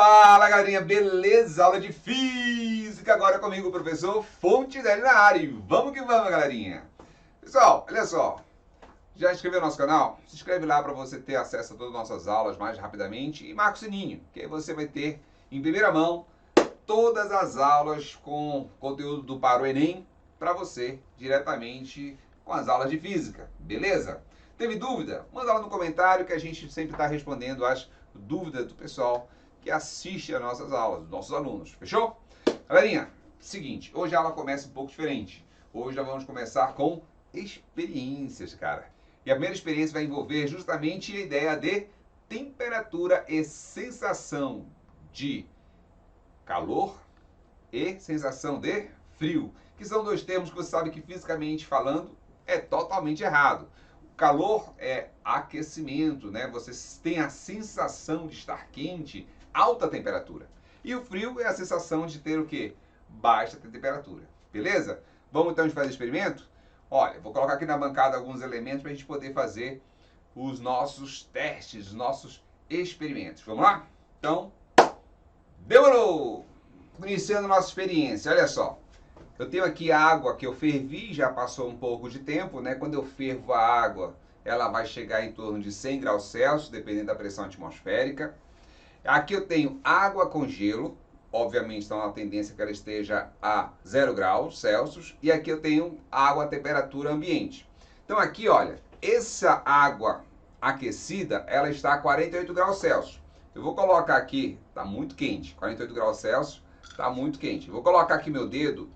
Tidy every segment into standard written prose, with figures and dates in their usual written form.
Fala galerinha, beleza? Aula de Física agora comigo, o professor Fontinelli na área. E vamos que vamos, galerinha. Pessoal, olha só. Já inscreveu no nosso canal? Se inscreve lá para você ter acesso a todas as nossas aulas mais rapidamente. E marca o sininho, que aí você vai ter em primeira mão todas as aulas com conteúdo do Para o Enem para você diretamente com as aulas de Física, beleza? Teve dúvida? Manda lá no comentário que a gente sempre está respondendo as dúvidas do pessoal que assiste às nossas aulas, dos nossos alunos, fechou? Galerinha, seguinte, hoje a aula começa um pouco diferente. Hoje nós vamos começar com experiências, cara. E a primeira experiência vai envolver justamente a ideia de temperatura e sensação de calor e sensação de frio, que são dois termos que você sabe que fisicamente falando é totalmente errado. O calor é aquecimento, né? Você tem a sensação de estar quente, alta temperatura. E o frio é a sensação de ter o quê? Baixa temperatura. Beleza? Vamos então fazer experimento? Olha, vou colocar aqui na bancada alguns elementos para a gente poder fazer os nossos testes, os nossos experimentos. Vamos lá? Então, demorou! Iniciando a nossa experiência, olha só. Eu tenho aqui a água que eu fervi, já passou um pouco de tempo, né? Quando eu fervo a água, ela vai chegar em torno de 100 graus Celsius, dependendo da pressão atmosférica. Aqui eu tenho água com gelo, obviamente está uma tendência que ela esteja a 0 graus Celsius. E aqui eu tenho água a temperatura ambiente. Então aqui, olha, essa água aquecida, ela está a 48 graus Celsius. Eu vou colocar aqui, está muito quente, 48 graus Celsius, está muito quente. Eu vou colocar aqui meu dedo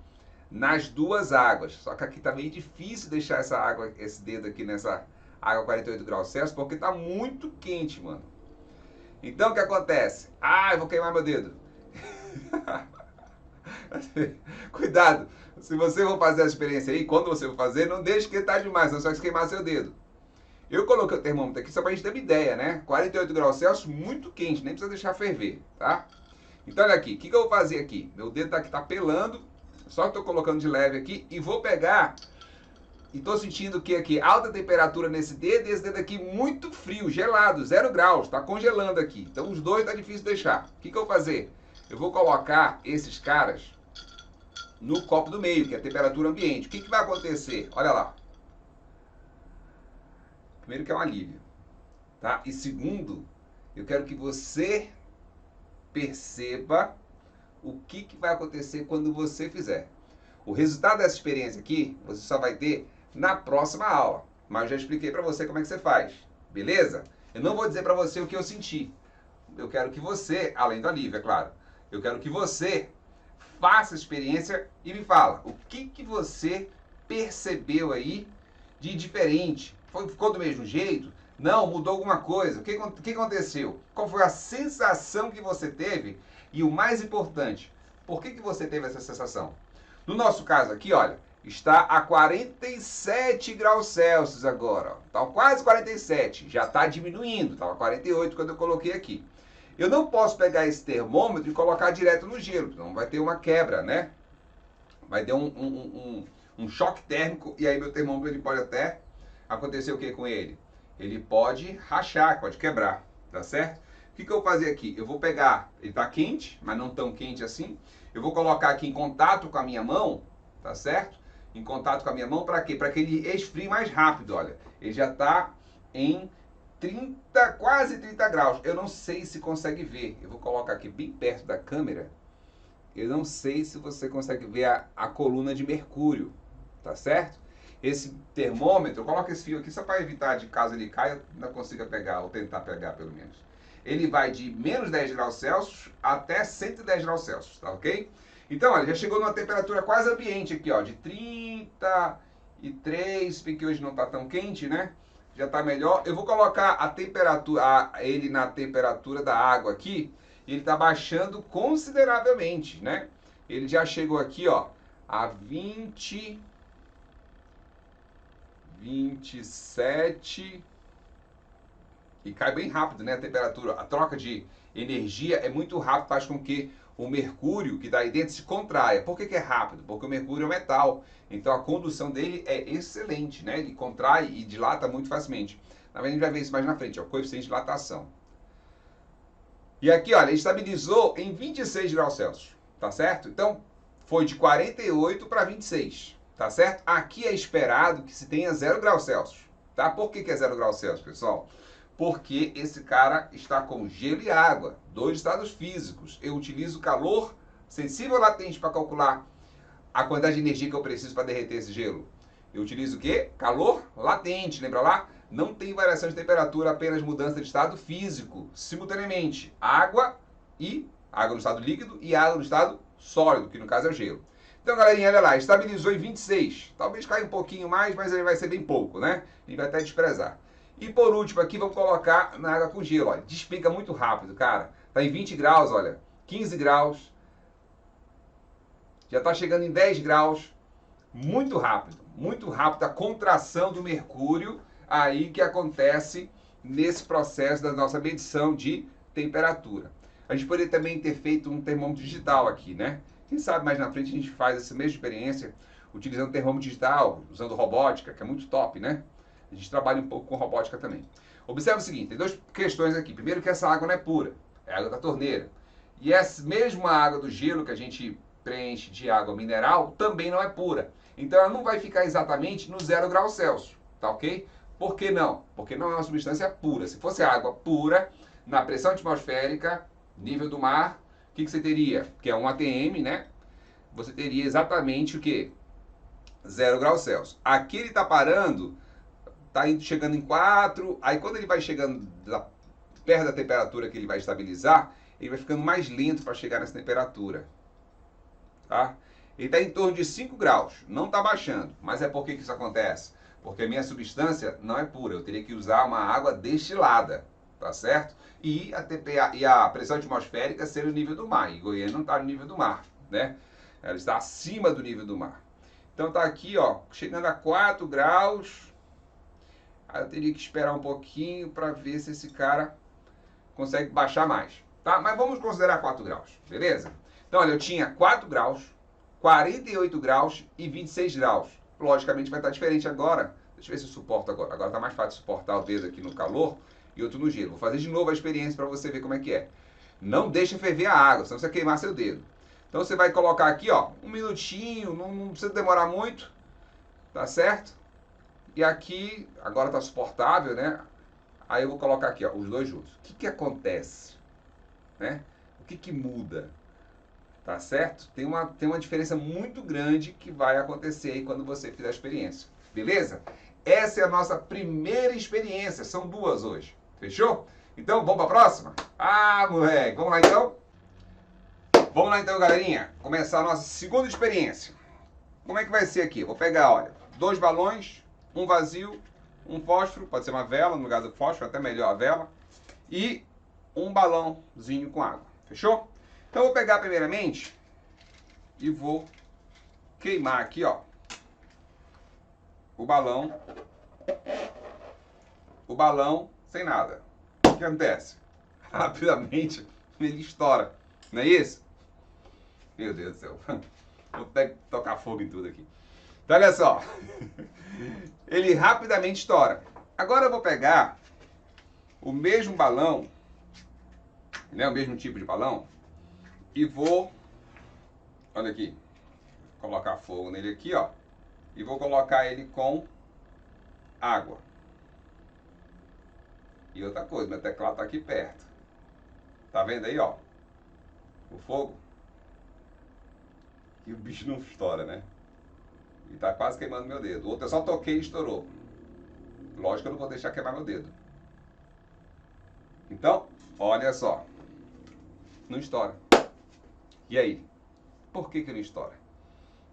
nas duas águas, só que aqui está meio difícil deixar essa água, esse dedo aqui nessa água 48 graus Celsius, porque está muito quente, mano. Então o que acontece? Ah, eu vou queimar meu dedo. Cuidado, se você for fazer a experiência aí, quando você for fazer, não deixe esquentar demais, senão você vai queimar seu dedo. Eu coloquei o termômetro aqui só pra gente ter uma ideia, né? 48 graus Celsius, muito quente, nem precisa deixar ferver, tá? Então olha aqui, o que eu vou fazer aqui? Meu dedo tá aqui, tá pelando, só que tô colocando de leve aqui e vou pegar... E tô sentindo que aqui, alta temperatura nesse dedo e esse dedo aqui muito frio, gelado, 0 graus, tá congelando aqui. Então os dois tá difícil de deixar. O que eu vou fazer? Eu vou colocar esses caras no copo do meio, que é a temperatura ambiente. O que vai acontecer? Olha lá. Primeiro que é um alívio, tá? E segundo, eu quero que você perceba o que vai acontecer quando você fizer. O resultado dessa experiência aqui, você só vai ter na próxima aula. Mas eu já expliquei para você como é que você faz, beleza? Eu não vou dizer para você o que eu senti. Eu quero que você, além do alívio, é claro, eu quero que você faça a experiência e me fala o que você percebeu aí de diferente. Ficou do mesmo jeito? Não, mudou alguma coisa? O que aconteceu? Qual foi a sensação que você teve? E o mais importante, por que você teve essa sensação? No nosso caso aqui, olha, está a 47 graus Celsius agora. Está quase 47, já está diminuindo, estava 48 quando eu coloquei aqui. Eu não posso pegar esse termômetro e colocar direto no gelo, então vai ter uma quebra, né? Vai ter um choque térmico e aí meu termômetro ele pode até acontecer o que com ele? Ele pode rachar, pode quebrar, tá certo? O que eu vou fazer aqui? Eu vou pegar, ele está quente, mas não tão quente assim. Eu vou colocar aqui em contato com a minha mão, tá certo? Em contato com a minha mão, para quê? Para que ele esfrie mais rápido, olha. Ele já está em 30, quase 30 graus. Eu não sei se consegue ver. Eu vou colocar aqui bem perto da câmera. Eu não sei se você consegue ver a coluna de mercúrio, tá certo? Esse termômetro, coloca esse fio aqui só para evitar de caso ele caia, não consiga pegar, ou tentar pegar pelo menos. Ele vai de menos 10 graus Celsius até 110 graus Celsius, tá ok? Então, olha, já chegou numa temperatura quase ambiente aqui, ó, de 33, porque hoje não está tão quente, né? Já está melhor. Eu vou colocar a temperatura, ele na temperatura da água aqui, e ele está baixando consideravelmente, né? Ele já chegou aqui, ó, a 27... E cai bem rápido, né? A temperatura, a troca de energia é muito rápido, faz com que o mercúrio que está aí dentro se contraia. Por que é rápido? Porque o mercúrio é um metal. Então a condução dele é excelente, né? Ele contrai e dilata muito facilmente. Na verdade, a gente vai ver isso mais na frente, ó, coeficiente de dilatação. E aqui, olha, estabilizou em 26 graus Celsius, tá certo? Então, foi de 48 para 26, tá certo? Aqui é esperado que se tenha 0 graus Celsius, tá? Por que é 0 graus Celsius, pessoal? Porque esse cara está com gelo e água, dois estados físicos. Eu utilizo calor sensível ou latente para calcular a quantidade de energia que eu preciso para derreter esse gelo. Eu utilizo o quê? Calor latente, lembra lá? Não tem variação de temperatura, apenas mudança de estado físico, simultaneamente. Água no estado líquido e água no estado sólido, que no caso é o gelo. Então, galerinha, olha lá, estabilizou em 26. Talvez caia um pouquinho mais, mas ele vai ser bem pouco, né? A gente vai até desprezar. E por último aqui, vamos colocar na água com gelo. Olha, despenca muito rápido, cara. Tá em 20 graus, olha, 15 graus. Já está chegando em 10 graus. Muito rápido a contração do mercúrio aí que acontece nesse processo da nossa medição de temperatura. A gente poderia também ter feito um termômetro digital aqui, né? Quem sabe mais na frente a gente faz essa mesma experiência utilizando termômetro digital, usando robótica, que é muito top, né? A gente trabalha um pouco com robótica também. Observe o seguinte, tem duas questões aqui. Primeiro que essa água não é pura, é água da torneira. E essa mesma água do gelo que a gente preenche de água mineral também não é pura. Então ela não vai ficar exatamente no 0 graus Celsius, tá ok? Por que não? Porque não é uma substância pura. Se fosse água pura, na pressão atmosférica, nível do mar, o que você teria? Que é um ATM, né? Você teria exatamente o quê? 0 graus Celsius. Aqui ele está parando, está chegando em 4, aí quando ele vai chegando perto da temperatura que ele vai estabilizar, ele vai ficando mais lento para chegar nessa temperatura. Tá? Ele está em torno de 5 graus, não está baixando. Mas é por que isso acontece? Porque a minha substância não é pura, eu teria que usar uma água destilada, tá certo? E a pressão atmosférica ser o nível do mar, e Goiânia não está no nível do mar, né? Ela está acima do nível do mar. Então está aqui, ó, chegando a 4 graus. Aí eu teria que esperar um pouquinho para ver se esse cara consegue baixar mais, tá? Mas vamos considerar 4 graus, beleza? Então, olha, eu tinha 4 graus, 48 graus e 26 graus. Logicamente vai estar diferente agora. Deixa eu ver se eu suporto agora. Agora está mais fácil de suportar o dedo aqui no calor e outro no gelo. Vou fazer de novo a experiência para você ver como é que é. Não deixa ferver a água, senão você vai queimar seu dedo. Então você vai colocar aqui, ó, um minutinho, não precisa demorar muito, tá certo? E aqui, agora está suportável, né? Aí eu vou colocar aqui, ó, os dois juntos. O que acontece? Né? O que muda? Tá certo? Tem uma diferença muito grande que vai acontecer aí quando você fizer a experiência. Beleza? Essa é a nossa primeira experiência. São duas hoje. Fechou? Então, vamos para a próxima? Ah, moleque. Vamos lá então? Vamos lá então, galerinha. Começar a nossa segunda experiência. Como é que vai ser aqui? Eu vou pegar, olha, 2 balões, um vazio, um fósforo, pode ser uma vela, no lugar do fósforo, até melhor a vela, e um balãozinho com água. Fechou? Então eu vou pegar primeiramente e vou queimar aqui, ó, o balão sem nada. O que acontece? Rapidamente ele estoura, não é isso? Meu Deus do céu, vou ter que tocar fogo em tudo aqui. Então olha só, ele rapidamente estoura. Agora eu vou pegar o mesmo balão, né, o mesmo tipo de balão, e vou, olha aqui, colocar fogo nele aqui, ó, e vou colocar ele com água. E outra coisa, meu teclado tá aqui perto. Tá vendo aí, ó, o fogo? E o bicho não estoura, né? E tá quase queimando meu dedo. O outro eu só toquei e estourou. Lógico que eu não vou deixar queimar meu dedo. Então, olha só. Não estoura. E aí? Por que não estoura?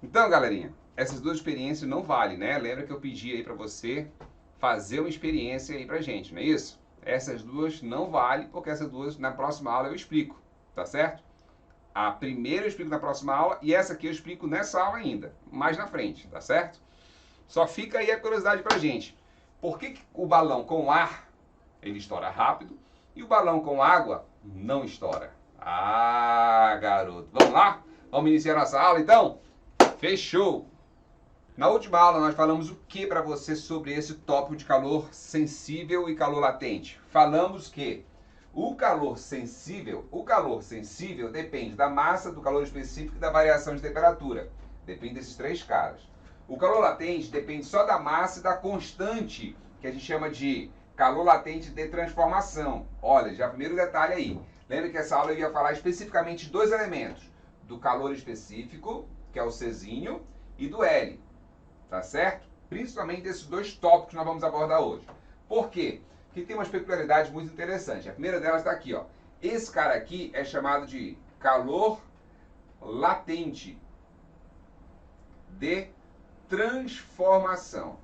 Então, galerinha, essas duas experiências não valem, né? Lembra que eu pedi aí pra você fazer uma experiência aí pra gente, não é isso? Essas duas não valem, porque essas duas na próxima aula eu explico, tá certo? A primeira eu explico na próxima aula e essa aqui eu explico nessa aula ainda, mais na frente, tá certo? Só fica aí a curiosidade pra gente. Por que o balão com ar, ele estoura rápido, e o balão com água não estoura? Ah, garoto. Vamos lá? Vamos iniciar nossa aula, então? Fechou! Na última aula nós falamos o que para você sobre esse tópico de calor sensível e calor latente? Falamos que O calor sensível depende da massa, do calor específico e da variação de temperatura. Depende desses três caras. O calor latente depende só da massa e da constante, que a gente chama de calor latente de transformação. Olha, já primeiro detalhe aí. Lembra que essa aula eu ia falar especificamente de dois elementos. Do calor específico, que é o Czinho, e do L. Tá certo? Principalmente esses dois tópicos que nós vamos abordar hoje. Por quê? Porque tem umas peculiaridades muito interessantes. A primeira delas está aqui, ó. Esse cara aqui é chamado de calor latente de transformação.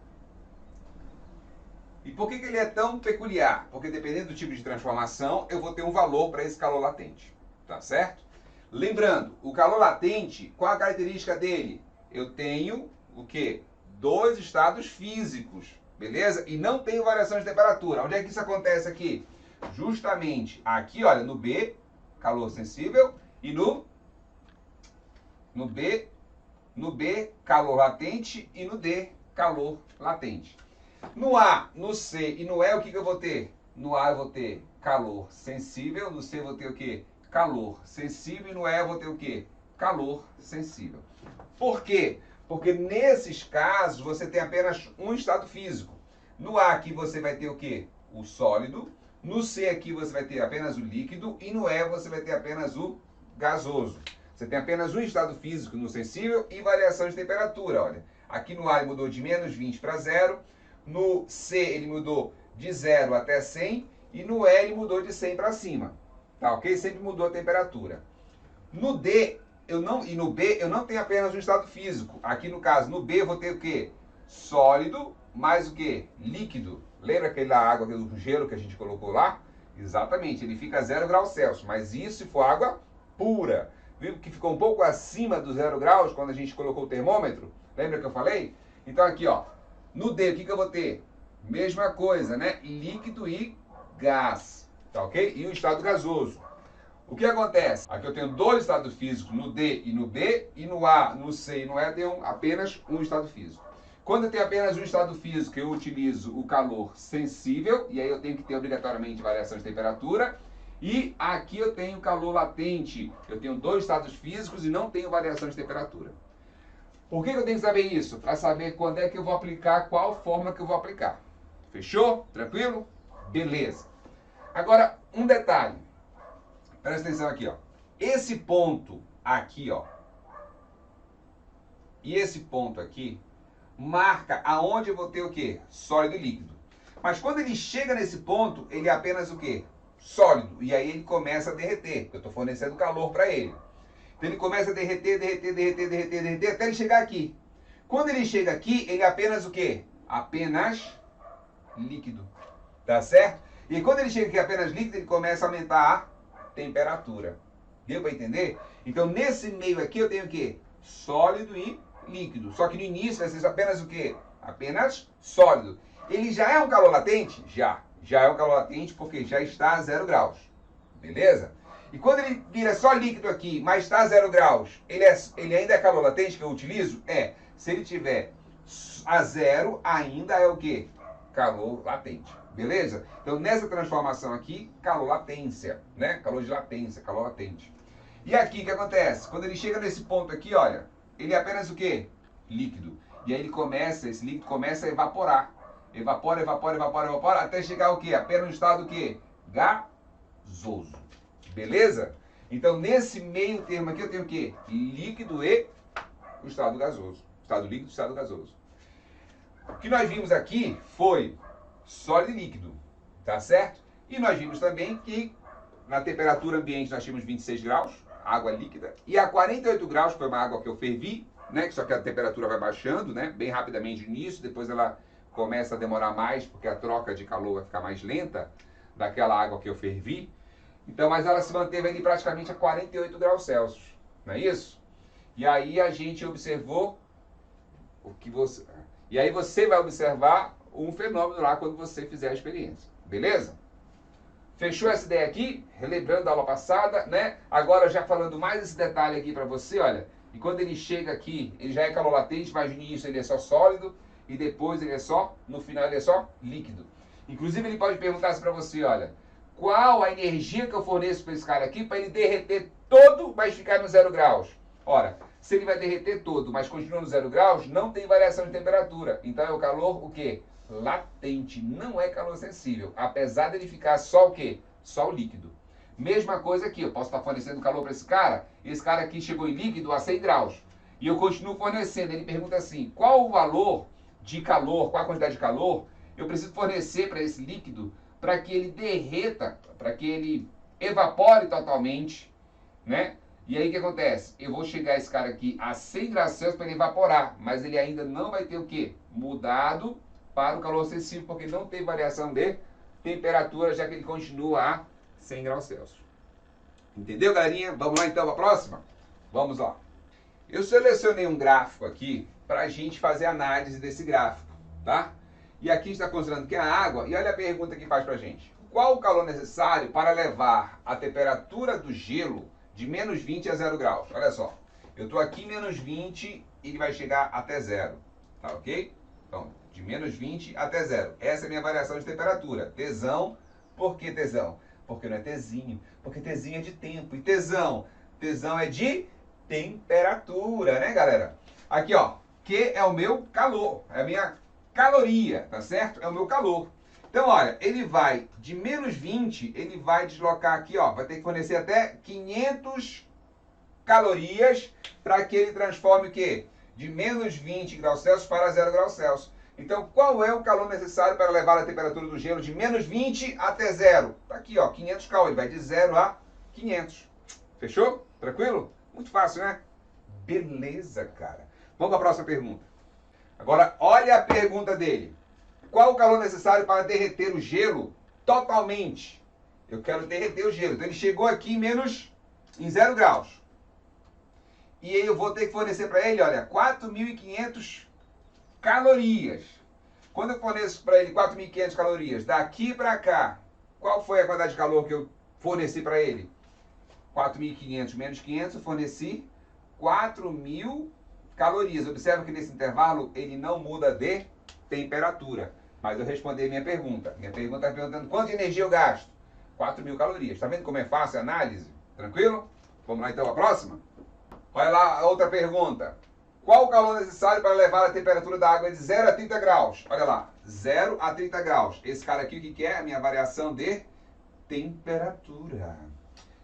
E por que ele é tão peculiar? Porque dependendo do tipo de transformação, eu vou ter um valor para esse calor latente. Tá certo? Lembrando, o calor latente, qual a característica dele? Eu tenho o quê? Dois estados físicos, beleza? E não tenho variação de temperatura. Onde é que isso acontece aqui? Justamente aqui, olha, no B, calor sensível, e no B, calor latente, e no D, calor latente. No A, no C e no E, o que eu vou ter? No A eu vou ter calor sensível, no C eu vou ter o quê? Calor sensível, e no E eu vou ter o quê? Calor sensível. Por quê? Porque nesses casos você tem apenas um estado físico. No A aqui você vai ter o quê? O sólido. No C aqui você vai ter apenas o líquido. E no E você vai ter apenas o gasoso. Você tem apenas um estado físico no sensível e variação de temperatura. Olha, aqui no A ele mudou de menos 20 para 0. No C ele mudou de 0 até 100. E no E ele mudou de 100 para cima. Tá ok? Sempre mudou a temperatura. No D e no B eu não tenho apenas um estado físico. Aqui no caso, no B eu vou ter o quê? Sólido mais o quê? Líquido. Lembra aquela água, aquele gelo que a gente colocou lá? Exatamente, ele fica a 0 graus Celsius. Mas isso se for água pura. Viu que ficou um pouco acima dos 0 graus quando a gente colocou o termômetro? Lembra que eu falei? Então aqui, ó. No D, o que eu vou ter? Mesma coisa, né? Líquido e gás. Tá ok? E o estado gasoso. O que acontece? Aqui eu tenho dois estados físicos no D e no B, e no A, no C e no E eu tenho apenas um estado físico. Quando eu tenho apenas um estado físico, eu utilizo o calor sensível, e aí eu tenho que ter obrigatoriamente variação de temperatura. E aqui eu tenho calor latente, eu tenho dois estados físicos e não tenho variação de temperatura. Por que eu tenho que saber isso? Para saber quando é que eu vou aplicar, qual forma que eu vou aplicar. Fechou? Tranquilo? Beleza. Agora, um detalhe. Presta atenção aqui, ó. Esse ponto aqui, ó, e esse ponto aqui, marca aonde eu vou ter o quê? Sólido e líquido. Mas quando ele chega nesse ponto, ele é apenas o quê? Sólido. E aí ele começa a derreter. Eu estou fornecendo calor para ele. Então ele começa a derreter, até ele chegar aqui. Quando ele chega aqui, ele é apenas o quê? Apenas líquido. Tá certo? E quando ele chega aqui apenas líquido, ele começa a aumentar a temperatura. Deu para entender? Então nesse meio aqui eu tenho o quê? Sólido e líquido. Só que no início vai ser apenas o quê? Apenas sólido. Ele já é um calor latente? Já. Já é um calor latente porque já está a 0 graus. Beleza? E quando ele vira só líquido aqui, mas está a 0 graus, ele ainda é calor latente que eu utilizo? É. Se ele tiver a 0, ainda é o quê? Calor latente. Beleza? Então, nessa transformação aqui, calor latência, né? Calor de latência, calor latente. E aqui, o que acontece? Quando ele chega nesse ponto aqui, olha, ele é apenas o quê? Líquido. E aí esse líquido começa a evaporar. Evapora, até chegar o quê? Apenas no estado o quê? Gasoso. Beleza? Então, nesse meio termo aqui, eu tenho o quê? Líquido e o estado gasoso. Estado líquido e estado gasoso. O que nós vimos aqui foi sólido e líquido, tá certo? E nós vimos também que na temperatura ambiente nós tínhamos 26 graus, água líquida, e a 48 graus, foi uma água que eu fervi, né? Só que a temperatura vai baixando, né? Bem rapidamente no início, depois ela começa a demorar mais, porque a troca de calor vai ficar mais lenta daquela água que eu fervi. Então, mas ela se manteve ali praticamente a 48 graus Celsius, não é isso? E aí a gente observou o que você... E aí você vai observar um fenômeno lá quando você fizer a experiência, beleza? Fechou essa ideia aqui? Relembrando a aula passada, né? Agora já falando mais esse detalhe aqui para você, olha. E quando ele chega aqui, ele já é calor latente, mas no início ele é só sólido. E depois ele é só, no final ele é só líquido. Inclusive ele pode perguntar assim para você, olha. qual a energia que eu forneço para esse cara aqui para ele derreter todo, mas ficar no 0 graus. Ora, se ele vai derreter todo, mas continua no 0 graus, não tem variação de temperatura. Então é o calor o quê? Latente, não é calor sensível. Apesar dele ficar só o quê? Só o líquido. Mesma coisa aqui, eu posso estar fornecendo calor para esse cara aqui chegou em líquido a 100 graus. E eu continuo fornecendo. Ele pergunta assim, qual o valor de calor, qual a quantidade de calor eu preciso fornecer para esse líquido para que ele derreta, para que ele evapore totalmente, né? E aí o que acontece? Eu vou chegar esse cara aqui a 100 graus Celsius para ele evaporar, mas ele ainda não vai ter o quê? Mudado para o calor sensível, porque não tem variação de temperatura, já que ele continua a 100 graus Celsius. Entendeu, galerinha? Vamos lá então para a próxima? Vamos lá. Eu selecionei um gráfico aqui para a gente fazer análise desse gráfico, tá? E aqui está considerando que é a água, e olha a pergunta que faz para a gente. Qual o calor necessário para levar a temperatura do gelo de menos 20 a 0 graus? Olha só, eu estou aqui em menos 20 e ele vai chegar até 0, tá ok? Então, de menos 20 até 0. Essa é a minha variação de temperatura. Tesão, por que tesão? Porque não é tezinho, porque tezinho é de tempo. E tesão é de temperatura, né, galera? Aqui, ó, Q é o meu calor, é a minha caloria, tá certo? É o meu calor. Então, olha, ele vai de menos 20, ele vai deslocar aqui, ó, vai ter que fornecer até 500 calorias para que ele transforme o quê? De menos 20 graus Celsius para 0 graus Celsius. Então, qual é o calor necessário para levar a temperatura do gelo de menos 20 até 0? Tá aqui, ó, 500 cal, ele vai de 0 a 500. Fechou? Tranquilo? Muito fácil, né? Beleza, cara. Vamos para a próxima pergunta. Agora, olha a pergunta dele. Qual o calor necessário para derreter o gelo totalmente? Eu quero derreter o gelo. Então, ele chegou aqui em 0 graus. E aí eu vou ter que fornecer para ele, olha, 4.500 calorias. Quando eu forneço para ele 4.500 calorias, daqui para cá, qual foi a quantidade de calor que eu forneci para ele? 4.500 menos 500, eu forneci 4.000 calorias. Observa que nesse intervalo ele não muda de temperatura. Mas eu respondi a minha pergunta. Minha pergunta está perguntando quanto de energia eu gasto? 4.000 calorias. Está vendo como é fácil a análise? Tranquilo? Vamos lá então a próxima? Olha lá a outra pergunta. Qual o calor necessário para levar a temperatura da água de 0 a 30 graus? Olha lá, 0 a 30 graus. Esse cara aqui, o que é? A minha variação de temperatura.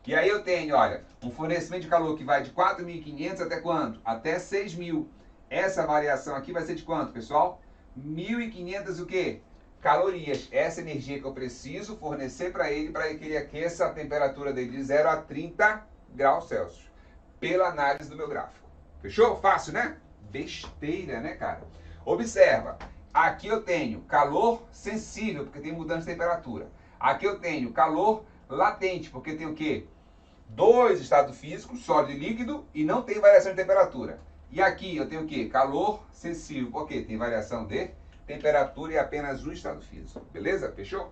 E aí eu tenho, olha, um fornecimento de calor que vai de 4.500 até quanto? Até 6.000. Essa variação aqui vai ser de quanto, pessoal? 1.500 o quê? Calorias. Essa energia que eu preciso fornecer para que ele aqueça a temperatura dele de 0 a 30 graus Celsius. Pela análise do meu gráfico. Fechou? Fácil, né? Besteira, né, cara? Observa. Aqui eu tenho calor sensível, porque tem mudança de temperatura. Aqui eu tenho calor latente, porque tem o quê? 2 estados físicos, sólido e líquido, e não tem variação de temperatura. E aqui eu tenho o quê? Calor sensível, porque tem variação de temperatura e apenas um estado físico. Beleza? Fechou?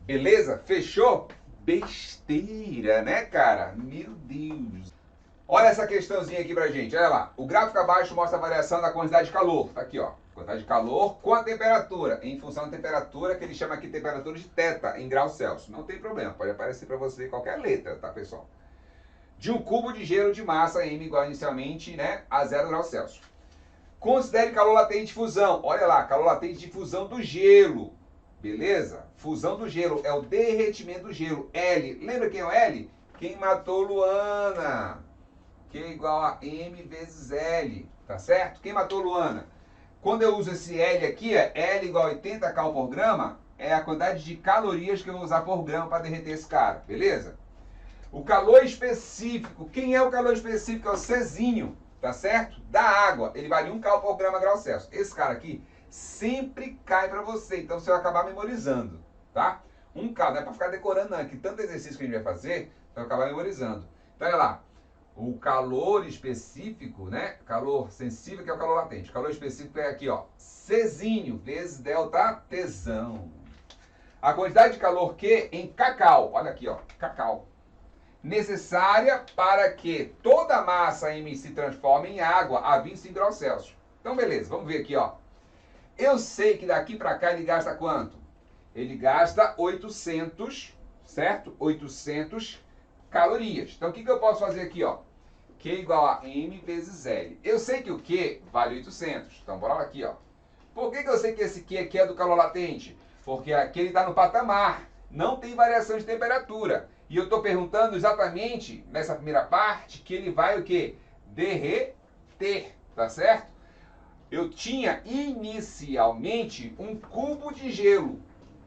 Beleza? Fechou? Besteira, né, cara? Meu Deus. Olha essa questãozinha aqui pra gente, olha lá. O gráfico abaixo mostra a variação da quantidade de calor. Tá aqui, ó. Quantidade de calor com a temperatura, em função da temperatura que ele chama aqui de temperatura de θ, em graus Celsius. Não tem problema, pode aparecer para você qualquer letra, tá, pessoal? De um cubo de gelo de massa M igual inicialmente, né, a 0 graus Celsius. Considere calor latente de fusão. Olha lá, calor latente de fusão do gelo. Beleza? Fusão do gelo é o derretimento do gelo. L. Lembra quem é o L? Quem matou Luana. Q é igual a M vezes L, tá certo? Quem matou Luana? Quando eu uso esse L aqui, L igual a 80 cal por grama, é a quantidade de calorias que eu vou usar por grama para derreter esse cara, beleza? O calor específico, quem é o calor específico? É o Czinho, tá certo? Da água, ele vale 1 cal por grama grau Celsius. Esse cara aqui sempre cai para você, então você vai acabar memorizando, tá? 1 cal, não é para ficar decorando não, que tanto exercício que a gente vai fazer, você vai acabar memorizando. Então olha lá. O calor específico, né? Calor sensível, que é o calor latente. O calor específico é aqui, ó. Czinho vezes delta Tsão. A quantidade de calor Q em cacau. Olha aqui, ó. Cacau. Necessária para que toda a massa M se transforme em água a 25 graus Celsius. Então, beleza. Vamos ver aqui, ó. Eu sei que daqui para cá ele gasta quanto? Ele gasta 800 certo? 800 calorias. Então, o que eu posso fazer aqui, ó? Q igual a M vezes L. Eu sei que o Q vale 800. Então, bora lá aqui, ó. Por que eu sei que esse Q aqui é do calor latente? Porque aqui ele está no patamar. Não tem variação de temperatura. E eu estou perguntando exatamente, nessa primeira parte, que ele vai o quê? Derreter, tá certo? Eu tinha inicialmente um cubo de gelo.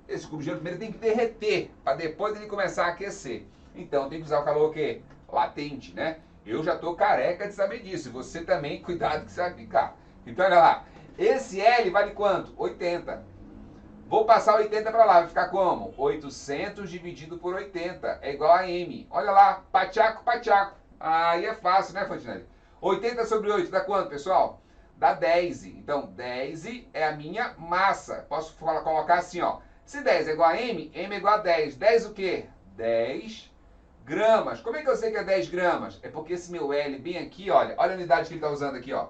Esse cubo de gelo primeiro tem que derreter, para depois ele começar a aquecer. Então tem que usar o calor o quê? Latente, né? Eu já estou careca de saber disso. Você também, cuidado que você vai ficar. Então olha lá. Esse L vale quanto? 80. Vou passar 80 para lá, vai ficar como? 800 dividido por 80 é igual a M. Olha lá, pachaco, pachaco. Aí é fácil, né, Fontinelli? 80 sobre 8 dá quanto, pessoal? Dá 10. Então, 10 é a minha massa. Posso colocar assim, ó. Se 10 é igual a M, M é igual a 10. 10 o quê? 10 gramas. Como é que eu sei que é 10 gramas? É porque esse meu L bem aqui, olha a unidade que ele está usando aqui, ó.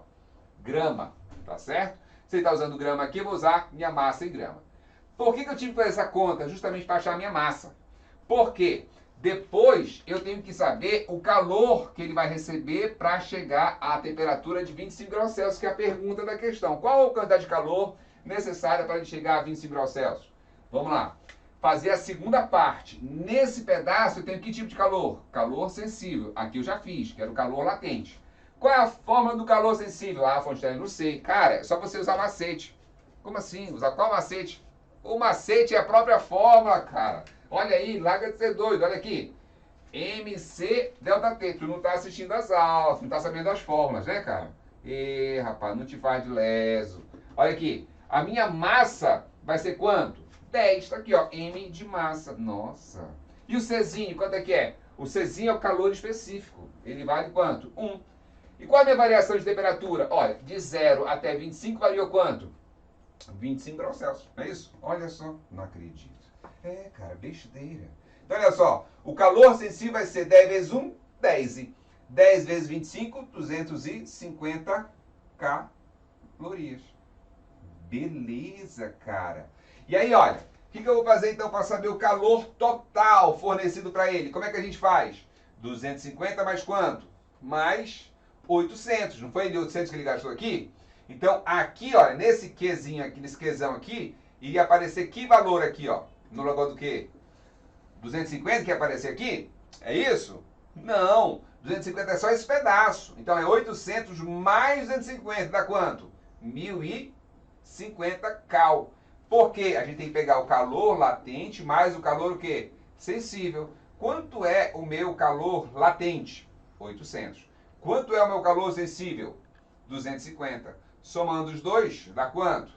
Grama, tá certo? Se ele está usando grama aqui, eu vou usar minha massa em grama. Por que eu tive que fazer essa conta? Justamente para achar a minha massa. Porque depois eu tenho que saber o calor que ele vai receber para chegar à temperatura de 25 graus Celsius, que é a pergunta da questão. Qual a quantidade de calor necessária para ele chegar a 25 graus Celsius? Vamos lá. Fazer a segunda parte. Nesse pedaço eu tenho que tipo de calor? Calor sensível. Aqui eu já fiz, que era o calor latente. Qual é a fórmula do calor sensível? Ah, Fontinelli, não sei. Cara, é só você usar macete. Como assim? Usar qual macete? O macete é a própria fórmula, cara. Olha aí, larga de ser doido. Olha aqui. MC delta T. Tu não tá assistindo as aulas, não tá sabendo as fórmulas, né, cara? Ê, rapaz, não te faz de leso. Olha aqui. A minha massa vai ser quanto? 10. Tá aqui, ó. M de massa. Nossa. E o Czinho, quanto é que é? O Czinho é o calor específico. Ele vale quanto? 1. E qual é a minha variação de temperatura? Olha, de 0 até 25 variou quanto? 25 graus Celsius, não é isso? Olha só, não acredito. É, cara, besteira. Então, olha só, o calor sensível vai ser 10 vezes 1, 10. 10 vezes 25, 250 calorias. Beleza, cara. E aí, olha, o que eu vou fazer então para saber o calor total fornecido para ele? Como é que a gente faz? 250 mais quanto? Mais 800. Não foi ele 800 que ele gastou aqui? Então, aqui, olha, nesse Qzinho aqui, nesse Qzão aqui, iria aparecer que valor aqui, ó? No lugar do quê? 250 que ia aparecer aqui? É isso? Não. 250 é só esse pedaço. Então, é 800 mais 250. Dá quanto? 1050 cal. Por quê? A gente tem que pegar o calor latente mais o calor o quê? Sensível. Quanto é o meu calor latente? 800. Quanto é o meu calor sensível? 250. Somando os dois, dá quanto?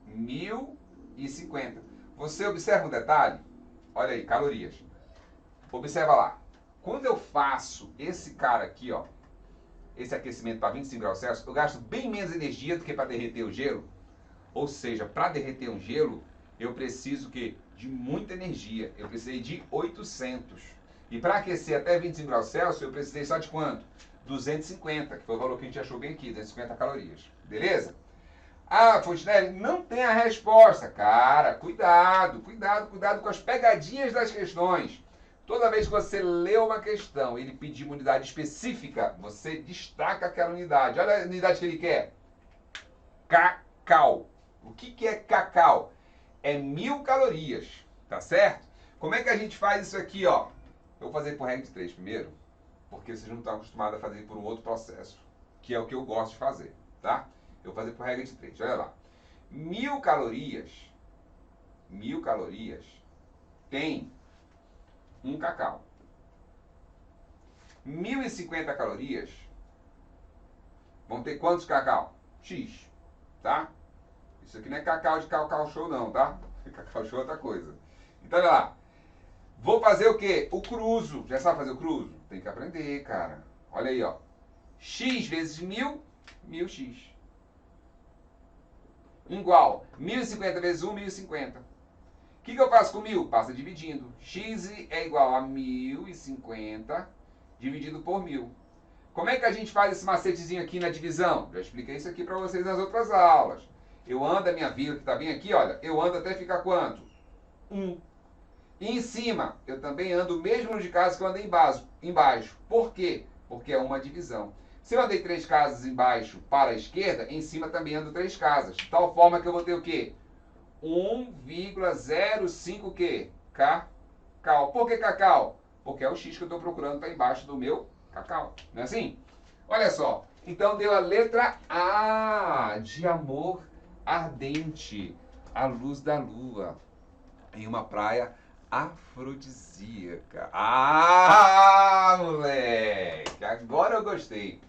1050. Você observa um detalhe? Olha aí, calorias. Observa lá. Quando eu faço esse cara aqui, ó, esse aquecimento para 25 graus Celsius, eu gasto bem menos energia do que para derreter o gelo. Ou seja, para derreter um gelo, eu preciso que de muita energia. Eu precisei de 800. E para aquecer até 25 graus Celsius, eu precisei só de quanto? 250, que foi o valor que a gente achou bem aqui, 250 calorias. Beleza? Ah, Fontinelli, não tem a resposta. Cara, cuidado, cuidado, cuidado com as pegadinhas das questões. Toda vez que você lê uma questão e ele pedir uma unidade específica, você destaca aquela unidade. Olha a unidade que ele quer. Cacau. O que é cacau? É 1000 calorias, tá certo? Como é que a gente faz isso aqui, ó? Eu vou fazer por regra de 3 primeiro, porque vocês não estão acostumados a fazer por um outro processo, que é o que eu gosto de fazer, tá? Eu vou fazer por regra de 3, olha lá. 1000 calorias tem um cacau. 1050 calorias vão ter quantos cacau? X, tá? Isso aqui não é cacau de cacau show não, tá? Cacau show é outra coisa. Então, olha lá. Vou fazer o quê? O cruzo. Já sabe fazer o cruzo? Tem que aprender, cara. Olha aí, ó. X vezes 1000, 1000x. Igual 1050 vezes 1, 1050. O que eu faço com 1000? Passa dividindo. X é igual a 1050 dividido por 1000. Como é que a gente faz esse macetezinho aqui na divisão? Já expliquei isso aqui para vocês nas outras aulas. Eu ando a minha vírgula que está bem aqui, olha. Eu ando até ficar quanto? 1. E em cima, eu também ando o mesmo número de casas que eu andei embaixo. Por quê? Porque é uma divisão. Se eu andei 3 casas embaixo para a esquerda, em cima também ando 3 casas. De tal forma que eu vou ter o quê? 1,05 quê? Cacau. Por que cacau? Porque é o X que eu estou procurando para embaixo do meu cacau. Não é assim? Olha só. Então deu a letra A de amor ardente, a luz da lua, em uma praia afrodisíaca. Ah, moleque! Agora eu gostei.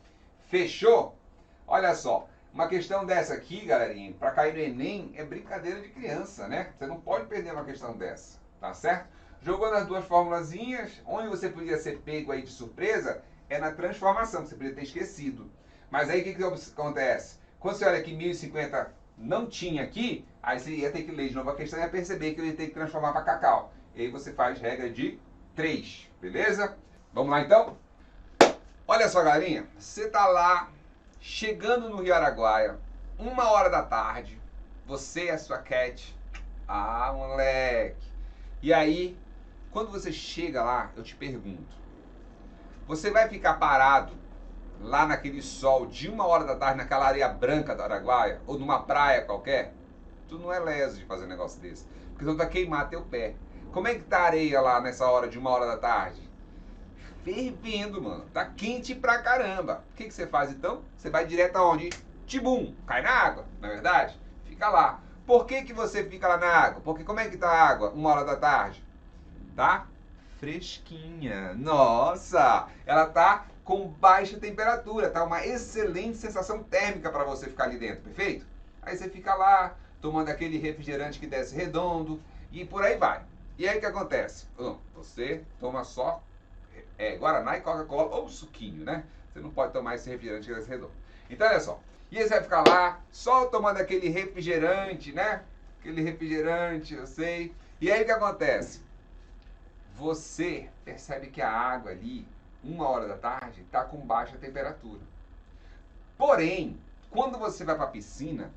Fechou? Olha só. Uma questão dessa aqui, galerinha, para cair no Enem é brincadeira de criança, né? Você não pode perder uma questão dessa, tá certo? Jogou nas duas formulazinhas, onde você podia ser pego aí de surpresa é na transformação, que você podia ter esquecido. Mas aí o que acontece? Quando você olha aqui 1050 não tinha aqui, aí você ia ter que ler de novo a questão e ia perceber que eu ia ter que transformar para cacau. E aí você faz regra de 3, beleza? Vamos lá então? Olha só, galerinha, você tá lá chegando no Rio Araguaia, 1h da tarde, você e a sua cat. Ah, moleque. E aí, quando você chega lá, eu te pergunto, você vai ficar parado lá naquele sol de 1h da tarde, naquela areia branca do Araguaia, ou numa praia qualquer? Tu não é leso de fazer um negócio desse, porque senão tu vai queimar teu pé. Como é que tá a areia lá nessa hora de 1h da tarde? Fervendo, mano. Tá quente pra caramba. O que você faz então? Você vai direto aonde? Tibum, cai na água, não é verdade? Fica lá. Por que você fica lá na água? Porque como é que tá a água 1h da tarde? Tá fresquinha. Nossa! Ela tá com baixa temperatura, tá uma excelente sensação térmica para você ficar ali dentro, perfeito? Aí você fica lá, tomando aquele refrigerante que desce redondo e por aí vai. E aí o que acontece? Você toma só Guaraná e Coca-Cola ou suquinho, né? Você não pode tomar esse refrigerante que desce redondo. Então olha só, e aí você vai ficar lá só tomando aquele refrigerante, né? Aquele refrigerante, eu sei. E aí o que acontece? Você percebe que a água ali, 1h da tarde, está com baixa temperatura. Porém, quando você vai para a piscina,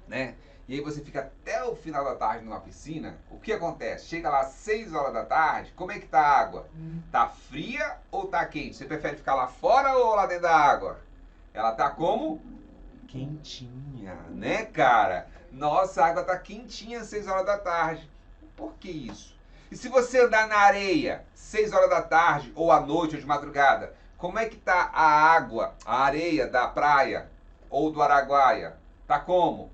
né? E aí você fica até o final da tarde numa piscina, o que acontece? Chega lá às 6h da tarde, como é que tá a água? Tá fria ou tá quente? Você prefere ficar lá fora ou lá dentro da água? Ela tá como? Quentinha, né, cara? Nossa, a água tá quentinha às 6h da tarde. Por que isso? E se você andar na areia, 6h da tarde, ou à noite, ou de madrugada, como é que tá a água, a areia da praia, ou do Araguaia? Tá como?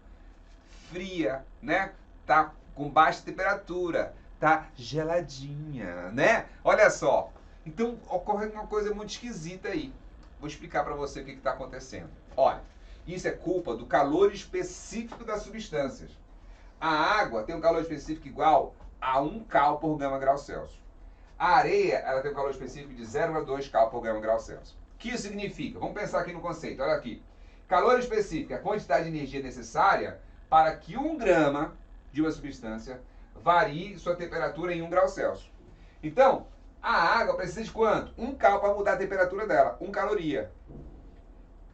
Fria, né? Tá com baixa temperatura, tá geladinha, né? Olha só. Então ocorre uma coisa muito esquisita aí. Vou explicar para você o que está acontecendo. Olha, isso é culpa do calor específico das substâncias. A água tem um calor específico igual a 1 cal por grau Celsius. A areia, ela tem um calor específico de 0,2 cal por grau Celsius. O que isso significa? Vamos pensar aqui no conceito. Olha aqui. Calor específico é a quantidade de energia necessária para que 1 grama de uma substância varie sua temperatura em 1 grau Celsius. Então, a água precisa de quanto? 1 cal para mudar a temperatura dela. 1 caloria.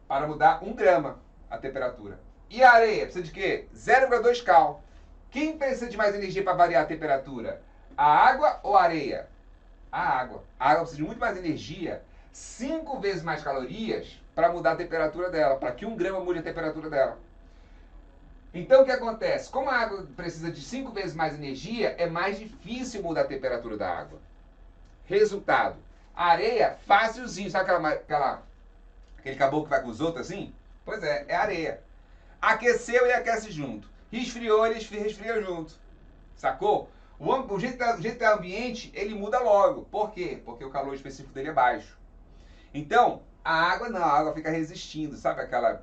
Para mudar 1 grama a temperatura. E a areia precisa de quê? 0,2 cal. Quem precisa de mais energia para variar a temperatura? A água ou a areia? A água. A água precisa de muito mais energia, 5 vezes mais calorias, para mudar a temperatura dela, para que 1 grama mude a temperatura dela. Então o que acontece? Como a água precisa de 5 vezes mais energia, é mais difícil mudar a temperatura da água. Resultado, a areia, facilzinho, sabe aquele caboclo que vai com os outros assim? Pois é areia. Aqueceu e aquece junto. Resfriou, ele resfria junto. Sacou? O jeito que é o ambiente, ele muda logo. Por quê? Porque o calor específico dele é baixo. Então, a água não, a água fica resistindo. Sabe aquela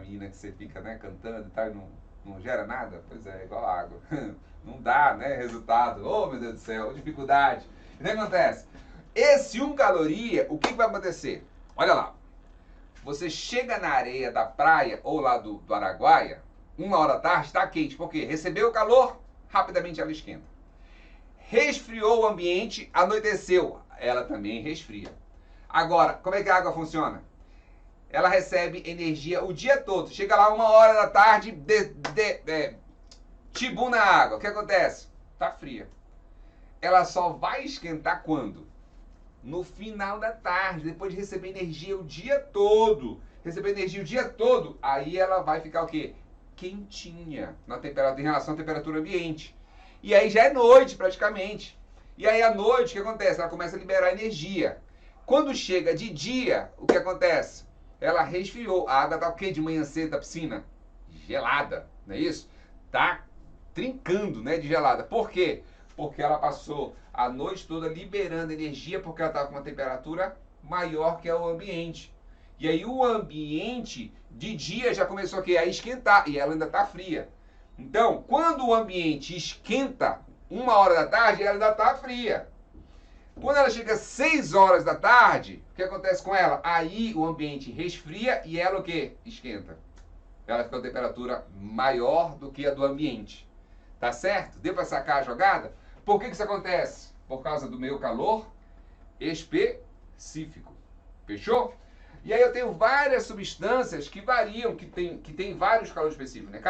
menina que você fica, né, cantando e tal e não gera nada? Pois é, igual a água. Não dá, né, resultado. Oh, meu Deus do céu, dificuldade. E o que acontece? Esse 1 caloria, o que vai acontecer? Olha lá. Você chega na areia da praia ou lá do Araguaia, 1h da tarde, está quente. Por quê? Recebeu o calor, rapidamente ela esquenta. Resfriou o ambiente, anoiteceu. Ela também resfria. Agora, como é que a água funciona? Ela recebe energia o dia todo. Chega lá 1h da tarde, tibum na água. O que acontece? Tá fria. ela só vai esquentar quando? No final da tarde, depois de receber energia o dia todo. Receber energia o dia todo, aí ela vai ficar o quê? Quentinha na temperatura, em relação à temperatura ambiente. E aí já é noite praticamente. E aí à noite, o que acontece? Ela começa a liberar energia. Quando chega de dia, o que acontece? Ela resfriou. A água tá o quê de manhã cedo da piscina? Gelada, não é isso? Tá trincando, né, de gelada. Por quê? Porque ela passou a noite toda liberando energia porque ela estava com uma temperatura maior que é o ambiente. E aí o ambiente de dia já começou a esquentar e ela ainda está fria. Então, quando o ambiente esquenta 1 hora da tarde, ela ainda está fria. Quando ela chega às 6 horas da tarde, o que acontece com ela? Aí o ambiente resfria e ela o quê? Esquenta. Ela fica com a temperatura maior do que a do ambiente. Tá certo? Deu para sacar a jogada? Por que isso acontece? Por causa do meu calor específico. Fechou? E aí eu tenho várias substâncias que variam, que tem vários calores específicos, né?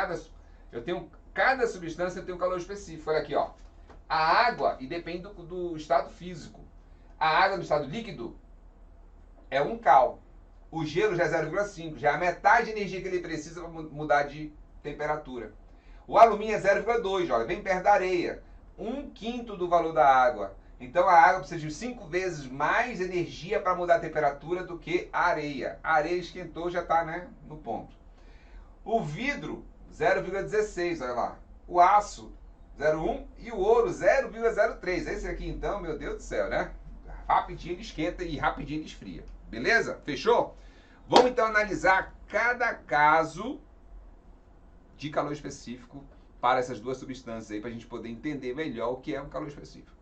Cada substância tem um calor específico. Olha aqui, ó. A água, e depende do estado físico. A água no estado líquido é 1 cal. O gelo já é 0,5, já é a metade de energia que ele precisa para mudar de temperatura. O alumínio é 0,2, olha, bem perto da areia. 1/5 do valor da água. Então a água precisa de 5 vezes mais energia para mudar a temperatura do que a areia. A areia esquentou, já está, né, no ponto. O vidro, 0,16, olha lá. O aço, 0,1 e o ouro, 0,03. Esse aqui então, meu Deus do céu, né? Rapidinho ele esquenta e rapidinho ele esfria. Beleza? Fechou? Vamos então analisar cada caso de calor específico para essas duas substâncias aí, para a gente poder entender melhor o que é um calor específico.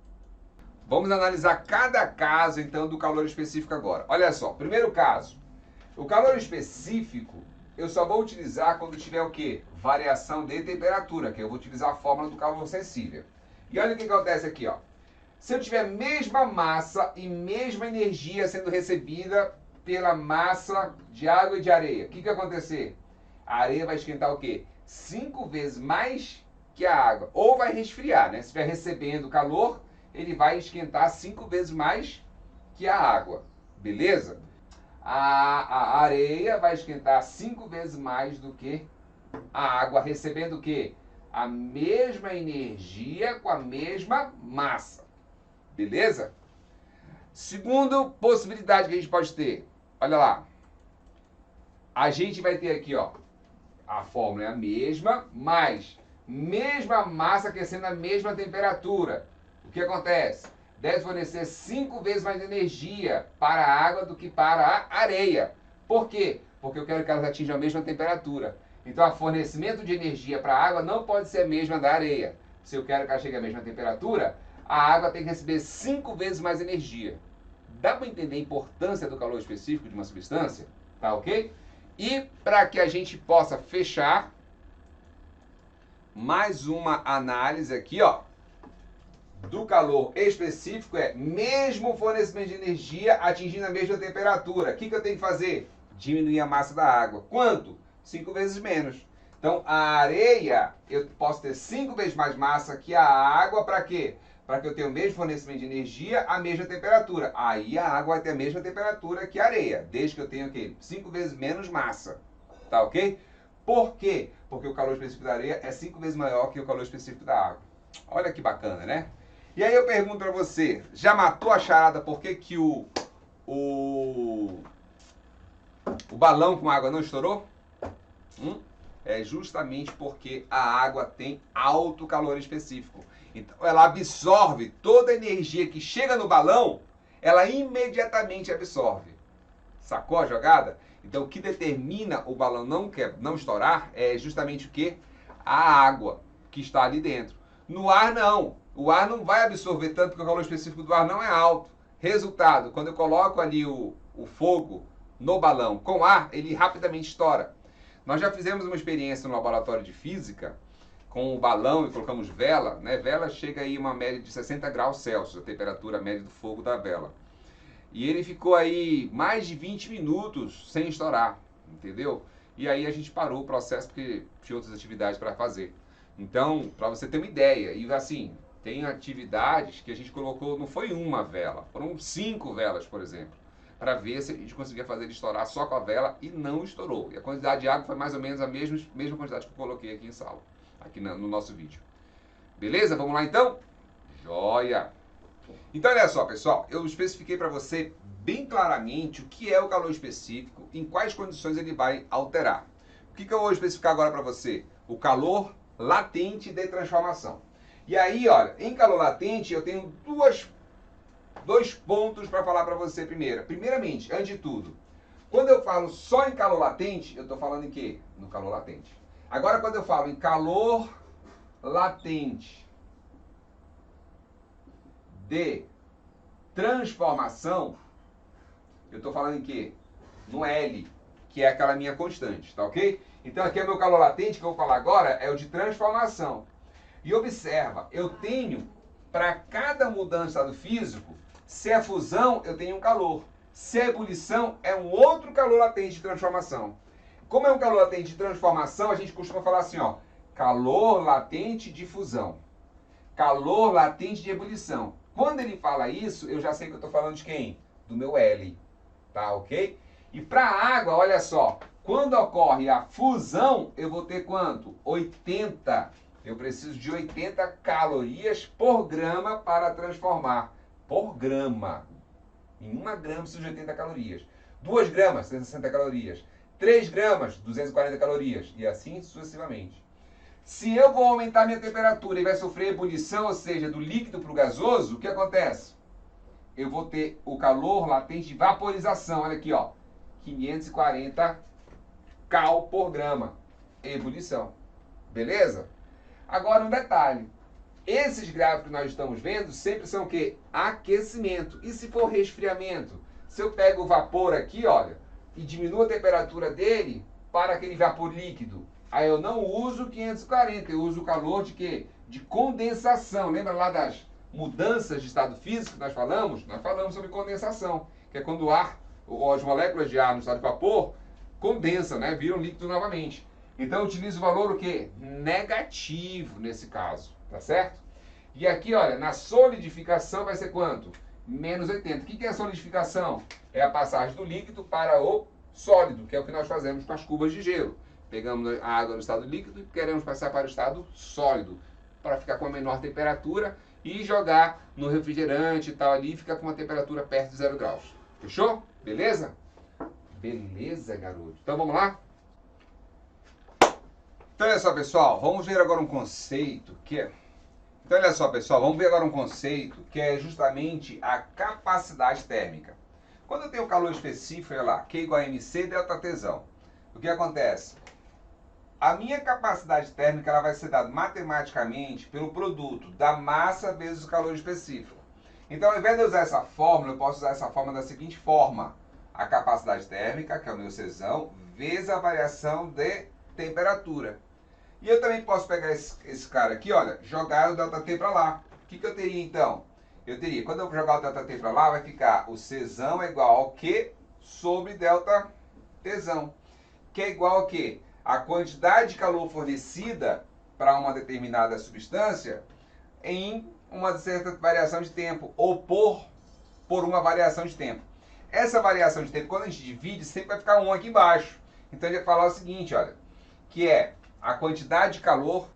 Vamos analisar cada caso então do calor específico agora. Olha só, primeiro caso. O calor específico eu só vou utilizar quando tiver o quê? Variação de temperatura, que eu vou utilizar a fórmula do calor sensível. E olha o que acontece aqui, ó. Se eu tiver mesma massa e mesma energia sendo recebida pela massa de água e de areia, o que vai acontecer? A areia vai esquentar o quê? 5 vezes mais que a água. Ou vai resfriar, né? Se estiver recebendo calor, ele vai esquentar 5 vezes mais que a água. Beleza? A areia vai esquentar 5 vezes mais do que a água, recebendo o quê? A mesma energia com a mesma massa. Beleza? Segunda possibilidade que a gente pode ter. Olha lá. A gente vai ter aqui, ó. A fórmula é a mesma, mas mesma massa aquecendo a mesma temperatura. O que acontece? Deve fornecer 5 vezes mais energia para a água do que para a areia. Por quê? Porque eu quero que elas atinjam a mesma temperatura. Então, o fornecimento de energia para a água não pode ser a mesma da areia. Se eu quero que ela chegue à mesma temperatura, a água tem que receber 5 vezes mais energia. Dá para entender a importância do calor específico de uma substância? Tá ok? E para que a gente possa fechar, mais uma análise aqui, ó, do calor específico é mesmo fornecimento de energia atingindo a mesma temperatura. O que eu tenho que fazer? Diminuir a massa da água. Quanto? 5 vezes menos. Então, a areia, eu posso ter 5 vezes mais massa que a água, para quê? Para que eu tenha o mesmo fornecimento de energia, a mesma temperatura. Aí a água vai ter a mesma temperatura que a areia, desde que eu tenha o quê? 5 vezes menos massa. Tá ok? Por quê? Porque o calor específico da areia é 5 vezes maior que o calor específico da água. Olha que bacana, né? E aí eu pergunto para você, já matou a charada por que o balão com água não estourou? É justamente porque a água tem alto calor específico. Então ela absorve toda a energia que chega no balão, ela imediatamente absorve. Sacou a jogada? Então o que determina o balão não estourar é justamente o quê? A água que está ali dentro. No ar não. O ar não vai absorver tanto porque o calor específico do ar não é alto. Resultado, quando eu coloco ali o fogo no balão com ar, ele rapidamente estoura. Nós já fizemos uma experiência no laboratório de física com o balão e colocamos vela, né? Vela chega aí uma média de 60 graus Celsius, a temperatura média do fogo da vela. E ele ficou aí mais de 20 minutos sem estourar, entendeu? E aí a gente parou o processo porque tinha outras atividades para fazer. Então, para você ter uma ideia, e assim, tem atividades que a gente colocou, não foi uma vela, foram 5 velas, por exemplo, para ver se a gente conseguia fazer ele estourar só com a vela e não estourou. E a quantidade de água foi mais ou menos a mesma quantidade que eu coloquei aqui em sala, aqui no nosso vídeo. Beleza? Vamos lá então? Joia! Então olha só, pessoal, eu especifiquei para você bem claramente o que é o calor específico, em quais condições ele vai alterar. O que eu vou especificar agora para você? O calor latente de transformação. E aí, olha, em calor latente eu tenho dois pontos para falar para você primeiro. Primeiramente, antes de tudo, quando eu falo só em calor latente, eu estou falando em quê? No calor latente. Agora, quando eu falo em calor latente de transformação, eu estou falando em quê? No L, que é aquela minha constante, tá ok? Então aqui é o meu calor latente, que eu vou falar agora, é o de transformação. E observa, eu tenho, para cada mudança de estado físico, se é fusão, eu tenho um calor. Se é ebulição, é um outro calor latente de transformação. Como é um calor latente de transformação, a gente costuma falar assim, ó, calor latente de fusão, calor latente de ebulição. Quando ele fala isso, eu já sei que eu estou falando de quem? Do meu L, tá ok? E para a água, olha só, quando ocorre a fusão, eu vou ter quanto? 80. Eu preciso de 80 calorias por grama para transformar. Por grama. Em 1 grama, preciso de 80 calorias. 2 gramas, 160 calorias. 3 gramas, 240 calorias. E assim sucessivamente. Se eu vou aumentar minha temperatura e vai sofrer ebulição, ou seja, do líquido para o gasoso, o que acontece? Eu vou ter o calor latente de vaporização. Olha aqui, ó. 540 cal por grama. Ebulição. Beleza? Agora um detalhe. Esses gráficos que nós estamos vendo sempre são o quê? Aquecimento. E se for resfriamento? Se eu pego o vapor aqui, olha, e diminuo a temperatura dele para aquele vapor líquido, aí eu não uso 540, eu uso o calor de quê? De condensação. Lembra lá das mudanças de estado físico que nós falamos? Nós falamos sobre condensação, que é quando o ar, ou as moléculas de ar no estado de vapor, condensam, né? Viram líquido novamente. Então eu utilizo o valor o quê? Negativo nesse caso, tá certo? E aqui, olha, na solidificação vai ser quanto? Menos 80. O que é a solidificação? É a passagem do líquido para o sólido, que é o que nós fazemos com as cubas de gelo. Pegamos a água no estado líquido e queremos passar para o estado sólido, para ficar com a menor temperatura e jogar no refrigerante e tal ali, e ficar com uma temperatura perto de 0 graus. Fechou? Beleza? Beleza, garoto. Então vamos lá? Então olha só, pessoal, vamos ver agora um conceito que é... Então olha só, pessoal, vamos ver agora um conceito que é justamente a capacidade térmica. Quando eu tenho calor específico, olha lá, Q igual a MC delta Tsão. O que acontece? A minha capacidade térmica ela vai ser dada matematicamente pelo produto da massa vezes o calor específico. Então, ao invés de eu usar essa fórmula, eu posso usar essa fórmula da seguinte forma. A capacidade térmica, que é o meu Czão, vezes a variação de temperatura. E eu também posso pegar esse cara aqui, olha, jogar o ΔT para lá. O que eu teria então? Eu teria, quando eu jogar o ΔT para lá, vai ficar o Czão é igual ao Q sobre ΔTzão. Que é igual ao quê? A quantidade de calor fornecida para uma determinada substância em uma certa variação de tempo, ou por uma variação de tempo. Essa variação de tempo, quando a gente divide, sempre vai ficar 1 aqui embaixo. Então a gente vai falar o seguinte, olha, que é a quantidade de calor,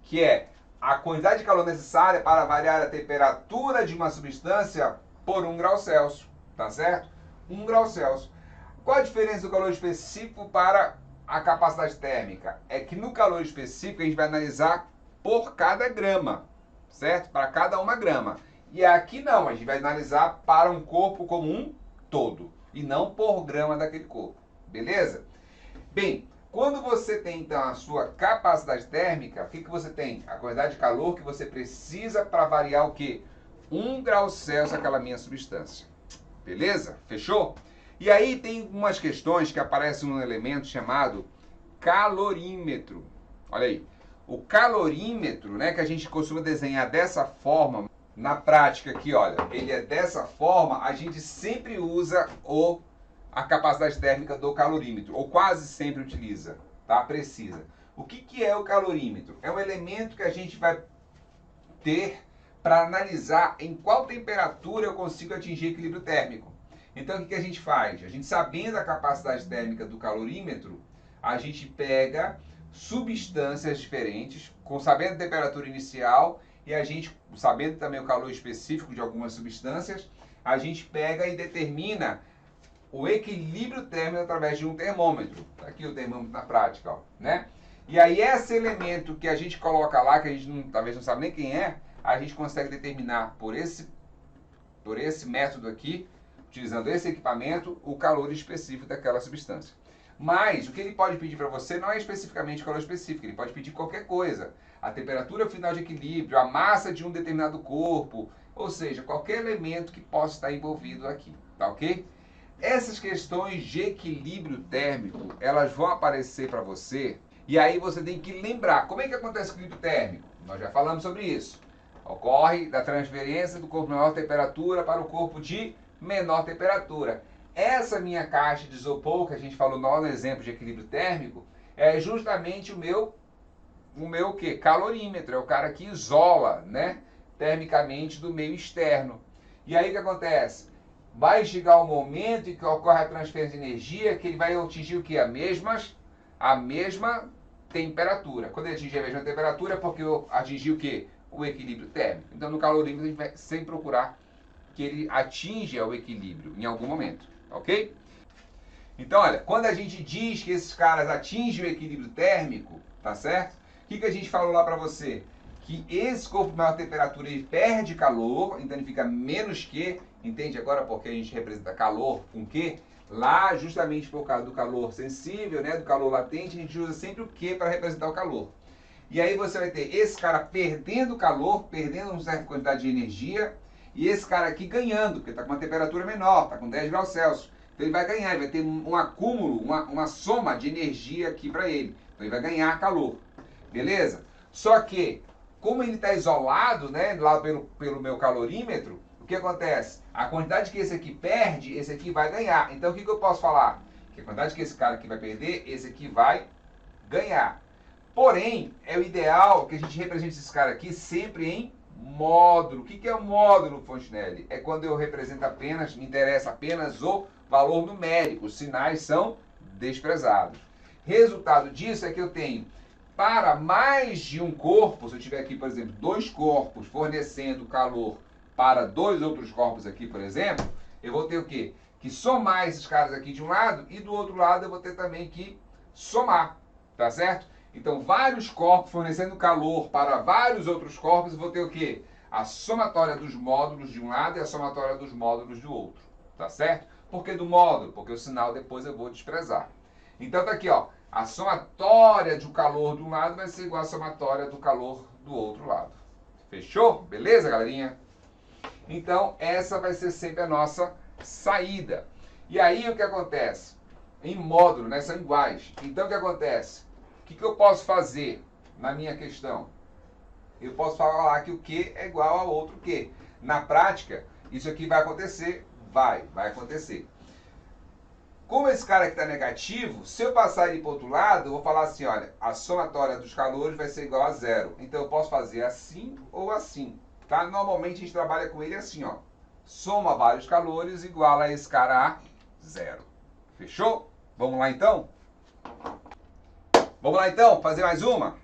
que é a quantidade de calor necessária para variar a temperatura de uma substância por 1 grau Celsius, tá certo? 1 grau Celsius. Qual a diferença do calor específico para a capacidade térmica? É que no calor específico a gente vai analisar por cada grama, certo? Para cada 1 grama. E aqui não, a gente vai analisar para um corpo como um todo, e não por grama daquele corpo, beleza? Bem, quando você tem então a sua capacidade térmica, o que você tem? A quantidade de calor que você precisa para variar o quê? 1 grau Celsius aquela minha substância, beleza? Fechou? E aí tem umas questões que aparecem num elemento chamado calorímetro. Olha aí. O calorímetro, né, que a gente costuma desenhar dessa forma, na prática aqui, olha, ele é dessa forma, a gente sempre usa a capacidade térmica do calorímetro, ou quase sempre utiliza, tá? Precisa. O que é o calorímetro? É um elemento que a gente vai ter para analisar em qual temperatura eu consigo atingir equilíbrio térmico. Então, o que a gente faz? A gente, sabendo a capacidade térmica do calorímetro, a gente pega substâncias diferentes, sabendo a temperatura inicial, e a gente, sabendo também o calor específico de algumas substâncias, a gente pega e determina o equilíbrio térmico através de um termômetro. Aqui o termômetro na prática, ó, né? E aí esse elemento que a gente coloca lá, que a gente talvez não sabe nem quem é, a gente consegue determinar por esse método aqui, utilizando esse equipamento, o calor específico daquela substância. Mas o que ele pode pedir para você não é especificamente o calor específico, ele pode pedir qualquer coisa. A temperatura final de equilíbrio, a massa de um determinado corpo, ou seja, qualquer elemento que possa estar envolvido aqui, tá ok? Essas questões de equilíbrio térmico, elas vão aparecer para você, e aí você tem que lembrar, como é que acontece o equilíbrio térmico? Nós já falamos sobre isso. Ocorre da transferência do corpo de maior temperatura para o corpo de menor temperatura. Essa minha caixa de isopor, que a gente falou no exemplo de equilíbrio térmico, é justamente o meu quê? Calorímetro, é o cara que isola, né, termicamente do meio externo. E aí o que acontece? Vai chegar o momento em que ocorre a transferência de energia, que ele vai atingir o quê? A mesma temperatura. Quando ele atingir a mesma temperatura, é porque atingir o quê? O equilíbrio térmico. Então, no calorímetro, a gente vai sempre procurar que ele atinja o equilíbrio em algum momento, ok? Então, olha, quando a gente diz que esses caras atingem o equilíbrio térmico, tá certo? O que a gente falou lá para você? Que esse corpo de maior temperatura, ele perde calor, então ele fica menos que, entende agora porque a gente representa calor com que? Lá, justamente por causa do calor sensível, né, do calor latente, a gente usa sempre o que para representar o calor. E aí você vai ter esse cara perdendo calor, perdendo uma certa quantidade de energia, e esse cara aqui ganhando, porque está com uma temperatura menor, está com 10 graus Celsius. Então ele vai ganhar, ele vai ter um acúmulo, uma soma de energia aqui para ele. Então ele vai ganhar calor. Beleza? Só que, como ele está isolado, né, lá pelo meu calorímetro, o que acontece? A quantidade que esse aqui perde, esse aqui vai ganhar. Então o que eu posso falar? Que a quantidade que esse cara aqui vai perder, esse aqui vai ganhar. Porém, é o ideal que a gente represente esse cara aqui sempre em módulo. O que é o módulo, Fontenelle? É quando eu represento apenas, me interessa apenas o valor numérico. Os sinais são desprezados. Resultado disso é que eu tenho, para mais de um corpo, se eu tiver aqui, por exemplo, 2 corpos fornecendo calor para 2 outros corpos aqui, por exemplo, eu vou ter o quê? Que somar esses caras aqui de um lado e do outro lado eu vou ter também que somar, tá certo? Então, vários corpos fornecendo calor para vários outros corpos, eu vou ter o quê? A somatória dos módulos de um lado e a somatória dos módulos do outro, tá certo? Por que do módulo? Porque o sinal depois eu vou desprezar. Então tá aqui, ó, a somatória do calor de um lado vai ser igual à somatória do calor do outro lado. Fechou? Beleza, galerinha? Então, essa vai ser sempre a nossa saída. E aí, o que acontece? Em módulo, né, são iguais. Então, o que acontece? O que eu posso fazer na minha questão? Eu posso falar que o Q é igual ao outro Q. Na prática, isso aqui vai acontecer? Vai acontecer. Como esse cara aqui está negativo, se eu passar ele para o outro lado, eu vou falar assim, olha, a somatória dos calores vai ser igual a 0. Então eu posso fazer assim ou assim, tá? Normalmente a gente trabalha com ele assim, ó. Soma vários calores igual a esse cara a 0. Fechou? Vamos lá então? Vamos lá então, fazer mais uma?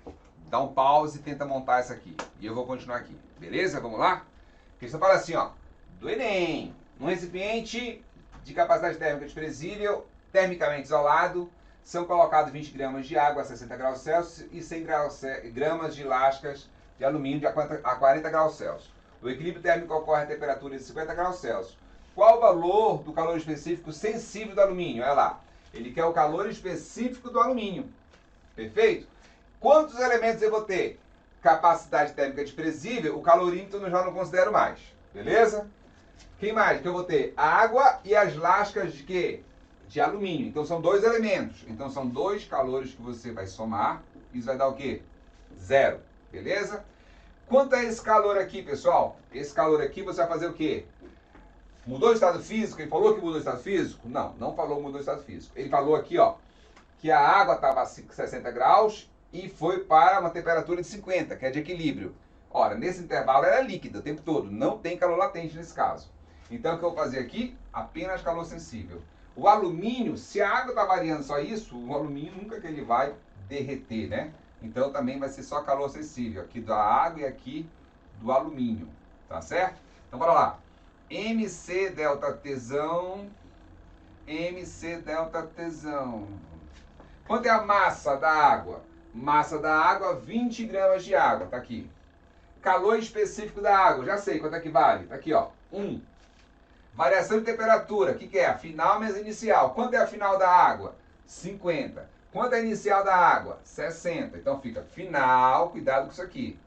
Dá um pause e tenta montar essa aqui. E eu vou continuar aqui. Beleza? Vamos lá? A questão fala assim, ó. Do Enem. Num recipiente de capacidade térmica desprezível, termicamente isolado, são colocados 20 gramas de água a 60 graus Celsius e 100 gramas de lascas de alumínio a 40 graus Celsius. O equilíbrio térmico ocorre a temperatura de 50 graus Celsius. Qual o valor do calor específico sensível do alumínio? Olha lá. Ele quer o calor específico do alumínio. Perfeito? Quantos elementos eu vou ter? Capacidade térmica desprezível, o calorímetro eu já não considero mais. Beleza? Quem mais que eu vou ter? A água e as lascas de quê? De alumínio. Então são 2 elementos. Então são 2 calores que você vai somar. Isso vai dar o quê? 0. Beleza? Quanto é esse calor aqui, pessoal? Esse calor aqui você vai fazer o quê? Mudou o estado físico? Ele falou que mudou o estado físico? Não, não falou que mudou o estado físico. Ele falou aqui, ó, que a água estava a 60 graus e foi para uma temperatura de 50, que é de equilíbrio. Ora, nesse intervalo ela é líquida o tempo todo, não tem calor latente nesse caso. Então o que eu vou fazer aqui? Apenas calor sensível. O alumínio, se a água está variando só isso, o alumínio nunca que ele vai derreter, né? Então também vai ser só calor sensível, aqui da água e aqui do alumínio, tá certo? Então bora lá. MC delta Tsão, MC delta Tsão. Quanto é a massa da água? Massa da água, 20 gramas de água, tá aqui. Calor específico da água, já sei quanto é que vale, tá aqui ó, 1. Variação de temperatura, o que é? A final menos a inicial. Quanto é a final da água? 50. Quanto é a inicial da água? 60. Então fica final, cuidado com isso aqui,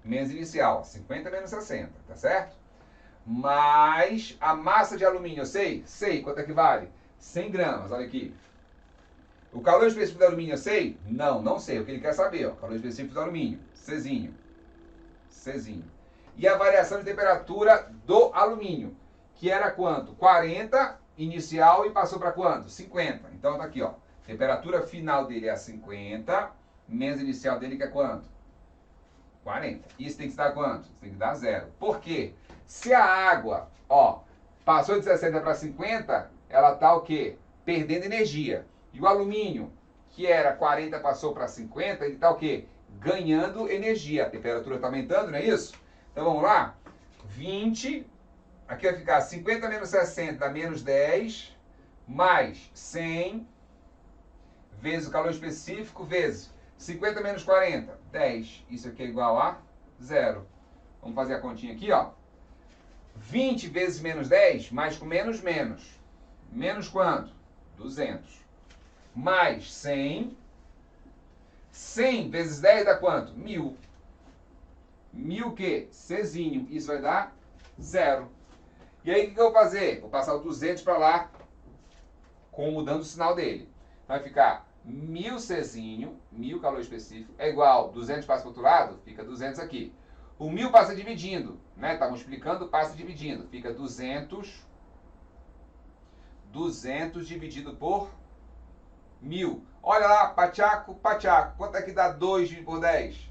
menos inicial, 50 menos 60, tá certo? Mais a massa de alumínio, eu sei? Sei, quanto é que vale? 100 gramas, olha aqui. O calor específico do alumínio, eu sei? Não, não sei, o que ele quer saber, ó, calor específico do alumínio, Czinho. Czinho. E a variação de temperatura do alumínio, que era quanto? 40 inicial e passou para quanto? 50. Então tá aqui, ó. Temperatura final dele é 50, menos inicial dele que é quanto? 40. Isso tem que dar quanto? Isso tem que dar 0. Por quê? Se a água, ó, passou de 60 para 50, ela tá o quê? Perdendo energia. E o alumínio, que era 40, passou para 50, ele tá o quê? Ganhando energia. A temperatura está aumentando, não é isso? Então vamos lá? 20, aqui vai ficar 50 menos 60 dá menos 10, mais 100, vezes o calor específico, vezes 50 menos 40, 10. Isso aqui é igual a 0. Vamos fazer a continha aqui, ó. 20 vezes menos 10, mais com menos, menos. Menos quanto? 200. Mais 100. 100 vezes 10 dá quanto? 1000. 1000 o quê? Czinho. Isso vai dar 0. E aí o que eu vou fazer? Vou passar o 200 para lá, mudando o sinal dele. Vai ficar 1000 Czinho, 1000 calor específico, é igual, 200 passa para o outro lado, fica 200 aqui. O 1000 passa dividindo, né? Está multiplicando, passa dividindo. Fica 200 dividido por 1000. Olha lá, pachaco, pachaco. Quanto é que dá 2 dividido por 10?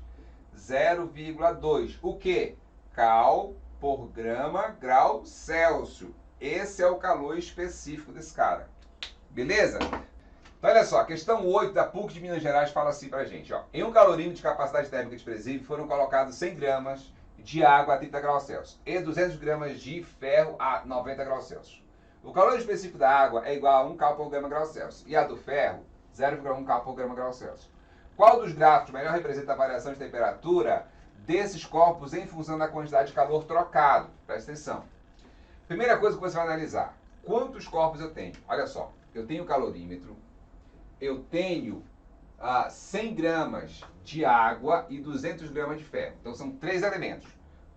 0,2. O quê? Cal por grama grau Celsius. Esse é o calor específico desse cara. Beleza? Então, olha só, a questão 8 da PUC de Minas Gerais fala assim pra gente, ó. Em um calorímetro de capacidade térmica desprezível foram colocados 100 gramas de água a 30 graus Celsius e 200 gramas de ferro a 90 graus Celsius. O calor específico da água é igual a 1 cal por grama grau Celsius e a do ferro, 0,1 cal por grama grau Celsius. Qual dos gráficos melhor representa a variação de temperatura desses corpos em função da quantidade de calor trocado? Presta atenção. Primeira coisa que você vai analisar, quantos corpos eu tenho? Olha só, eu tenho calorímetro, eu tenho 100 gramas de água e 200 gramas de ferro. Então são 3 elementos.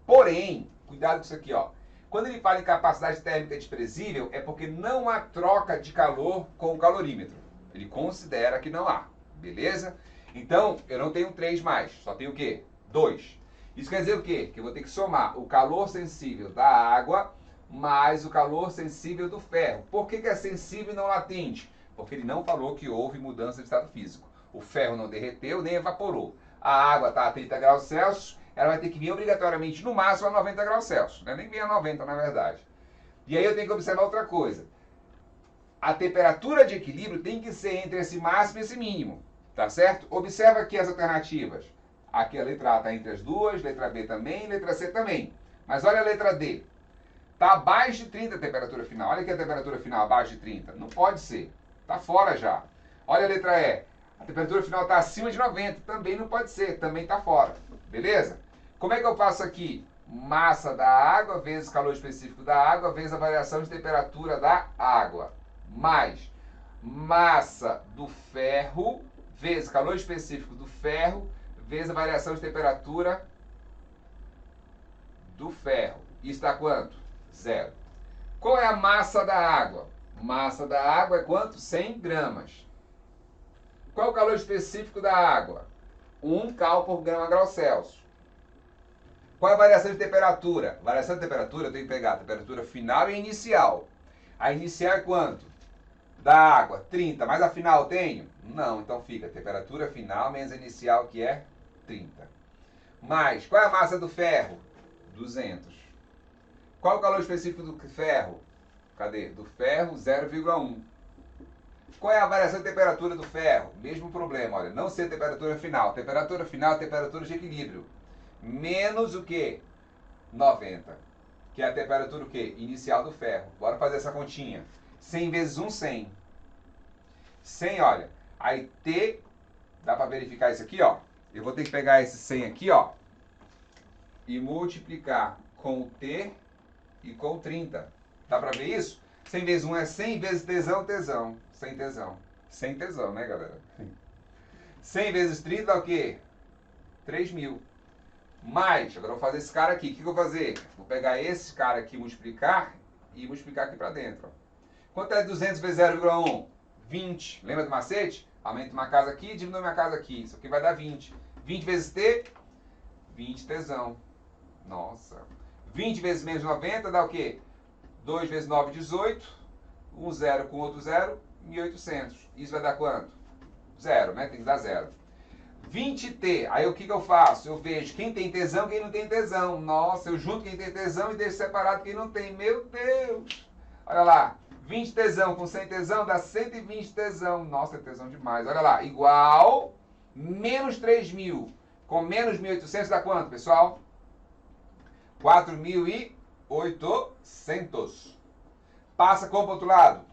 Porém, cuidado com isso aqui, ó. Quando ele fala em capacidade térmica desprezível, é porque não há troca de calor com o calorímetro. Ele considera que não há. Beleza? Então, eu não tenho 3 mais. Só tenho o quê? 2. Isso quer dizer o quê? Que eu vou ter que somar o calor sensível da água mais o calor sensível do ferro. Por que é sensível e não latente? Porque ele não falou que houve mudança de estado físico. O ferro não derreteu nem evaporou. A água está a 30 graus Celsius, ela vai ter que vir obrigatoriamente no máximo a 90 graus Celsius. Não é nem bem a 90 na verdade. E aí eu tenho que observar outra coisa. A temperatura de equilíbrio tem que ser entre esse máximo e esse mínimo. Tá certo? Observa aqui as alternativas. Aqui a letra A está entre as duas, letra B também, letra C também. Mas olha a letra D. Está abaixo de 30 a temperatura final. Olha aqui a temperatura final abaixo de 30. Não pode ser. Está fora já. Olha a letra E. A temperatura final está acima de 90. Também não pode ser. Também está fora. Beleza? Como é que eu faço aqui? Massa da água vezes calor específico da água vezes a variação de temperatura da água. Mais massa do ferro vezes calor específico do ferro vezes a variação de temperatura do ferro. Isso dá quanto? 0. Qual é a massa da água? Massa da água é quanto? 100 gramas. Qual é o calor específico da água? 1 cal por grama grau Celsius. Qual é a variação de temperatura? Variação de temperatura eu tenho que pegar a temperatura final e inicial. A inicial é quanto? Da água, 30. Mas a final tenho? Não, então fica temperatura final menos a inicial que é 30. Mais, qual é a massa do ferro? 200. Qual é o calor específico do ferro? Cadê? Do ferro, 0,1. Qual é a variação de temperatura do ferro? Mesmo problema, olha, não ser temperatura final. Temperatura final é temperatura de equilíbrio. Menos o quê? 90. Que é a temperatura o quê? Inicial do ferro. Bora fazer essa continha. 100 vezes 1, 100. 100, olha. Aí T, dá para verificar isso aqui, ó. Eu vou ter que pegar esse 100 aqui, ó, e multiplicar com o T e com o 30. Dá para ver isso? 100 vezes 1 é 100, vezes tesão, tesão. 100 tesão. 100 tesão, né, galera? 100 vezes 30 dá o quê? 3.000. Mais, agora eu vou fazer esse cara aqui. O que eu vou fazer? Vou pegar esse cara aqui, multiplicar e multiplicar aqui para dentro. Ó. Quanto é 200 vezes 0,1? 20. Lembra do macete? Aumenta uma casa aqui e diminui uma casa aqui. Isso aqui vai dar 20. 20 vezes T? 20 tesão. Nossa. 20 vezes menos 90 dá o quê? 2 vezes 9, 18. Um zero com outro zero, 1.800. Isso vai dar quanto? Zero, né? Tem que dar zero. 20T. Aí o que eu faço? Eu vejo quem tem tesão e quem não tem tesão. Nossa, eu junto quem tem tesão e deixo separado quem não tem. Meu Deus! Olha lá. 20 tesão com 100 tesão dá 120 tesão. Nossa, é tesão demais. Olha lá. Igual menos 3.000 com menos 1.800 dá quanto, pessoal? 4.800. Passa como para o outro lado?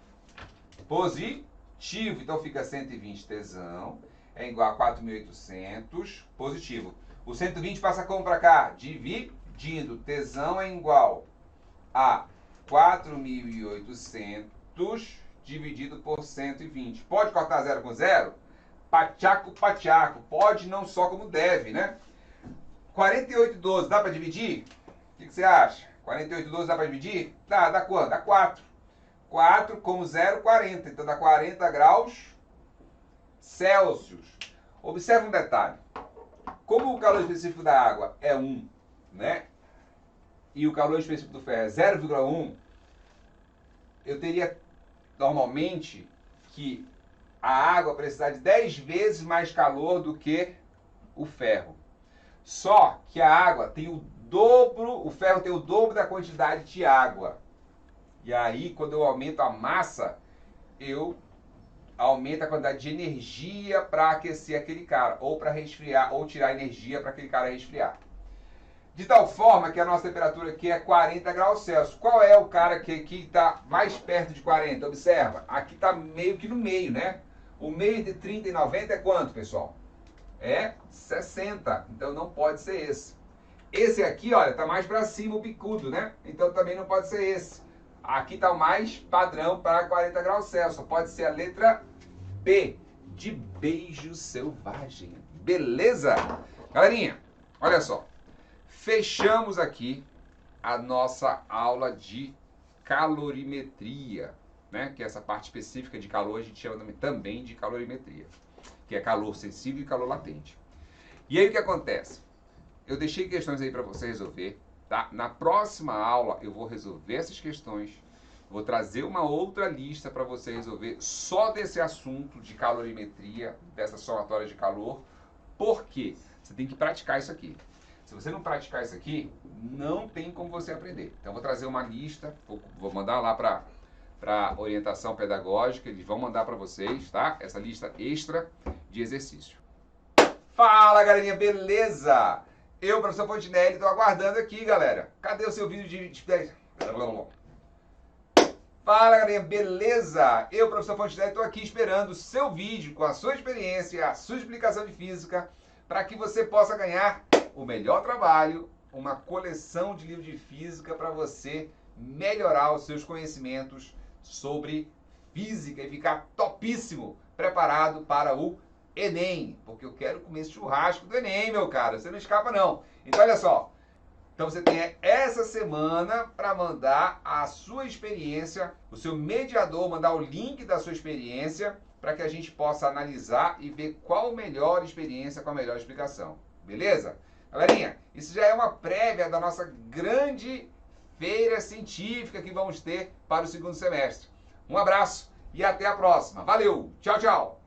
Positivo. Então fica 120 tesão é igual a 4.800 positivo. O 120 passa como para cá? Dividindo. Tesão é igual a 4.800 dividido por 120. Pode cortar zero com zero? Pachaco, pachaco. Pode, não só como deve, né? 48,12 dá para dividir? O que você acha? 48,12 dá para dividir? Dá quanto? Dá 4. 4 com 0, 40. Então dá 40 graus Celsius. Observe um detalhe. Como o calor específico da água é 1, né? E o calor específico do ferro é 0,1, eu teria normalmente que a água precisar de 10 vezes mais calor do que o ferro. Só que a água tem o dobro, o ferro tem o dobro da quantidade de água. E aí, quando eu aumento a massa, eu aumento a quantidade de energia para aquecer aquele cara, ou para resfriar, ou tirar energia para aquele cara resfriar. De tal forma que a nossa temperatura aqui é 40 graus Celsius. Qual é o cara que aqui está mais perto de 40? Observa, aqui está meio que no meio, né? O meio de 30 e 90 é quanto, pessoal? É 60. Então não pode ser esse. Esse aqui, olha, está mais para cima o bicudo, né? Então também não pode ser esse. Aqui está o mais padrão para 40 graus Celsius. Pode ser a letra B, de beijo selvagem. Beleza? Galerinha, olha só. Fechamos aqui a nossa aula de calorimetria, né? Que é essa parte específica de calor, a gente chama também de calorimetria, que é calor sensível e calor latente. E aí o que acontece? Eu deixei questões aí para você resolver, tá? Na próxima aula eu vou resolver essas questões, vou trazer uma outra lista para você resolver só desse assunto de calorimetria, dessa somatória de calor, porque você tem que praticar isso aqui. Se você não praticar isso aqui, não tem como você aprender. Então, eu vou trazer uma lista, vou mandar lá para orientação pedagógica, eles vão mandar para vocês, tá? Essa lista extra de exercício. Fala, galerinha, beleza? Eu, professor Fontinelli, estou aguardando aqui, galera. Cadê o seu vídeo de... Fala, galerinha, beleza? Eu, professor Fontinelli, estou aqui esperando o seu vídeo com a sua experiência, a sua explicação de física, para que você possa ganhar o melhor trabalho, uma coleção de livros de física para você melhorar os seus conhecimentos sobre física e ficar topíssimo, preparado para o Enem, porque eu quero comer esse churrasco do Enem, meu cara, você não escapa não. Então olha só, então você tem essa semana para mandar a sua experiência, o seu mediador mandar o link da sua experiência para que a gente possa analisar e ver qual a melhor experiência com a melhor explicação, beleza? Galerinha, isso já é uma prévia da nossa grande feira científica que vamos ter para o segundo semestre. Um abraço e até a próxima. Valeu, tchau, tchau!